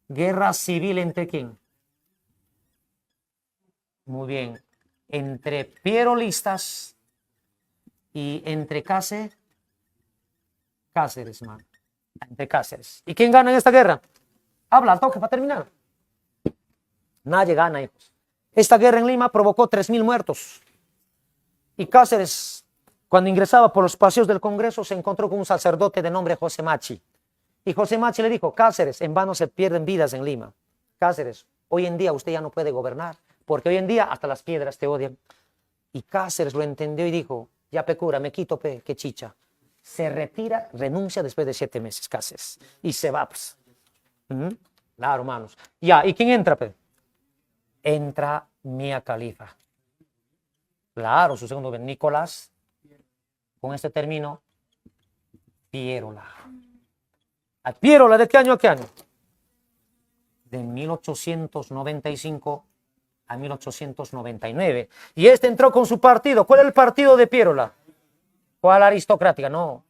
Guerra civil entre quién. Muy bien. Entre pierolistas y entre Cáceres, mano. Entre Cáceres. ¿Y quién gana en esta guerra? Habla al toque para terminar. Nadie gana, hijos. Esta guerra en Lima provocó 3.000 muertos. Y Cáceres, cuando ingresaba por los pasillos del Congreso, se encontró con un sacerdote de nombre José Machi. Y José Machi le dijo, Cáceres, en vano se pierden vidas en Lima. Cáceres, hoy en día usted ya no puede gobernar, porque hoy en día hasta las piedras te odian. Y Cáceres lo entendió y dijo, ya pecura, me quito, qué chicha. Se retira, renuncia después de 7 meses, Cáceres. Y se va, pues. Claro, hermanos. Ya, ¿y quién entra, pe? Entra Mia Khalifa. Claro, su segundo gobierno, Nicolás. Con este término, Pierola. ¿A Pierola de qué año a qué año? De 1895 a 1899. Y este entró con su partido. ¿Cuál es el partido de Pierola? ¿Cuál aristocrática? No,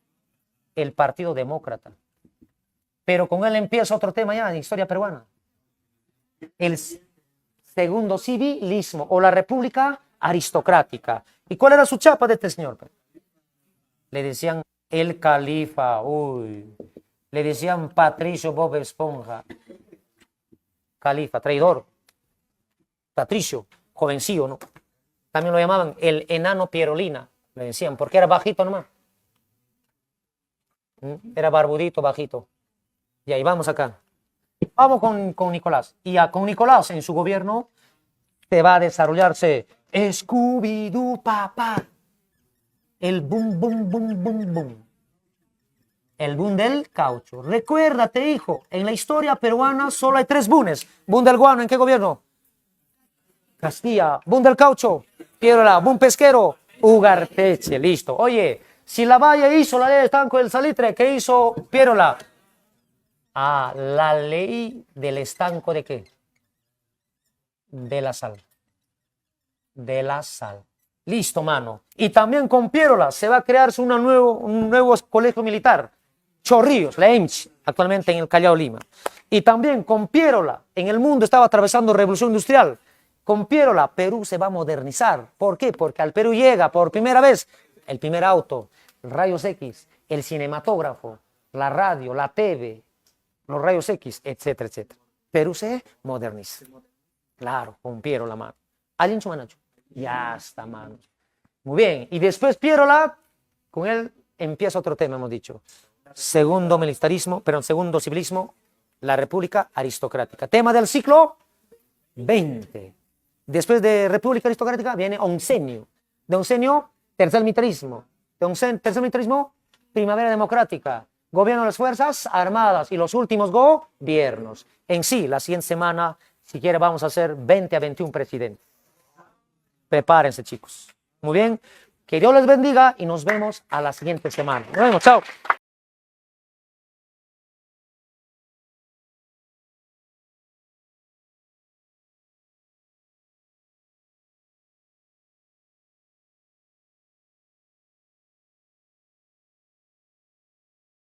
el Partido Demócrata. Pero con él empieza otro tema ya en historia peruana. El segundo civilismo o la república aristocrática. ¿Y cuál era su chapa de este señor? Le decían el califa, uy. Le decían Patricio Bob Esponja. Califa, traidor. Patricio, jovencillo, ¿no? También lo llamaban el enano Pierolina. Le decían, porque era bajito nomás. Era barbudito, bajito. Y ahí vamos acá. Vamos con Nicolás. Y con Nicolás en su gobierno te va a desarrollarse Scooby-Doo, papá. El boom, boom, boom, boom, boom. El boom del caucho. Recuérdate, hijo, en la historia peruana solo hay 3 boones. Boom del guano, ¿en qué gobierno? Castilla. Boom del caucho. Pierola. Boom pesquero. Ugarteche. Listo. Oye, si la Valle hizo la ley del estanco del salitre, ¿qué hizo Pierola? Ah, la ley del estanco ¿de qué? De la sal. De la sal. Listo, mano. Y también con Pierola se va a crearse un nuevo colegio militar. Chorrillos, la EMCH, actualmente en el Callao, Lima. Y también con Pierola, en el mundo estaba atravesando revolución industrial. Con Pierola, Perú se va a modernizar. ¿Por qué? Porque al Perú llega por primera vez el primer auto, rayos X, el cinematógrafo, la radio, la TV, los rayos X, etcétera, etcétera. Perú se moderniza. Claro, con Pierola, mano. ¿Alguien su manacho? Ya está, mano. Muy bien. Y después Pierola, con él empieza otro tema, hemos dicho. Segundo militarismo, segundo civilismo, la república aristocrática. Tema del siglo XX. Después de república aristocrática viene oncenio. De oncenio, tercer militarismo. De tercer militarismo, primavera democrática. Gobierno de las Fuerzas Armadas y los últimos gobiernos. En sí, la siguiente semana, si quiere, vamos a hacer 20 a 21 presidentes. Prepárense, chicos. Muy bien. Que Dios les bendiga y nos vemos a la siguiente semana. Nos vemos. Chao.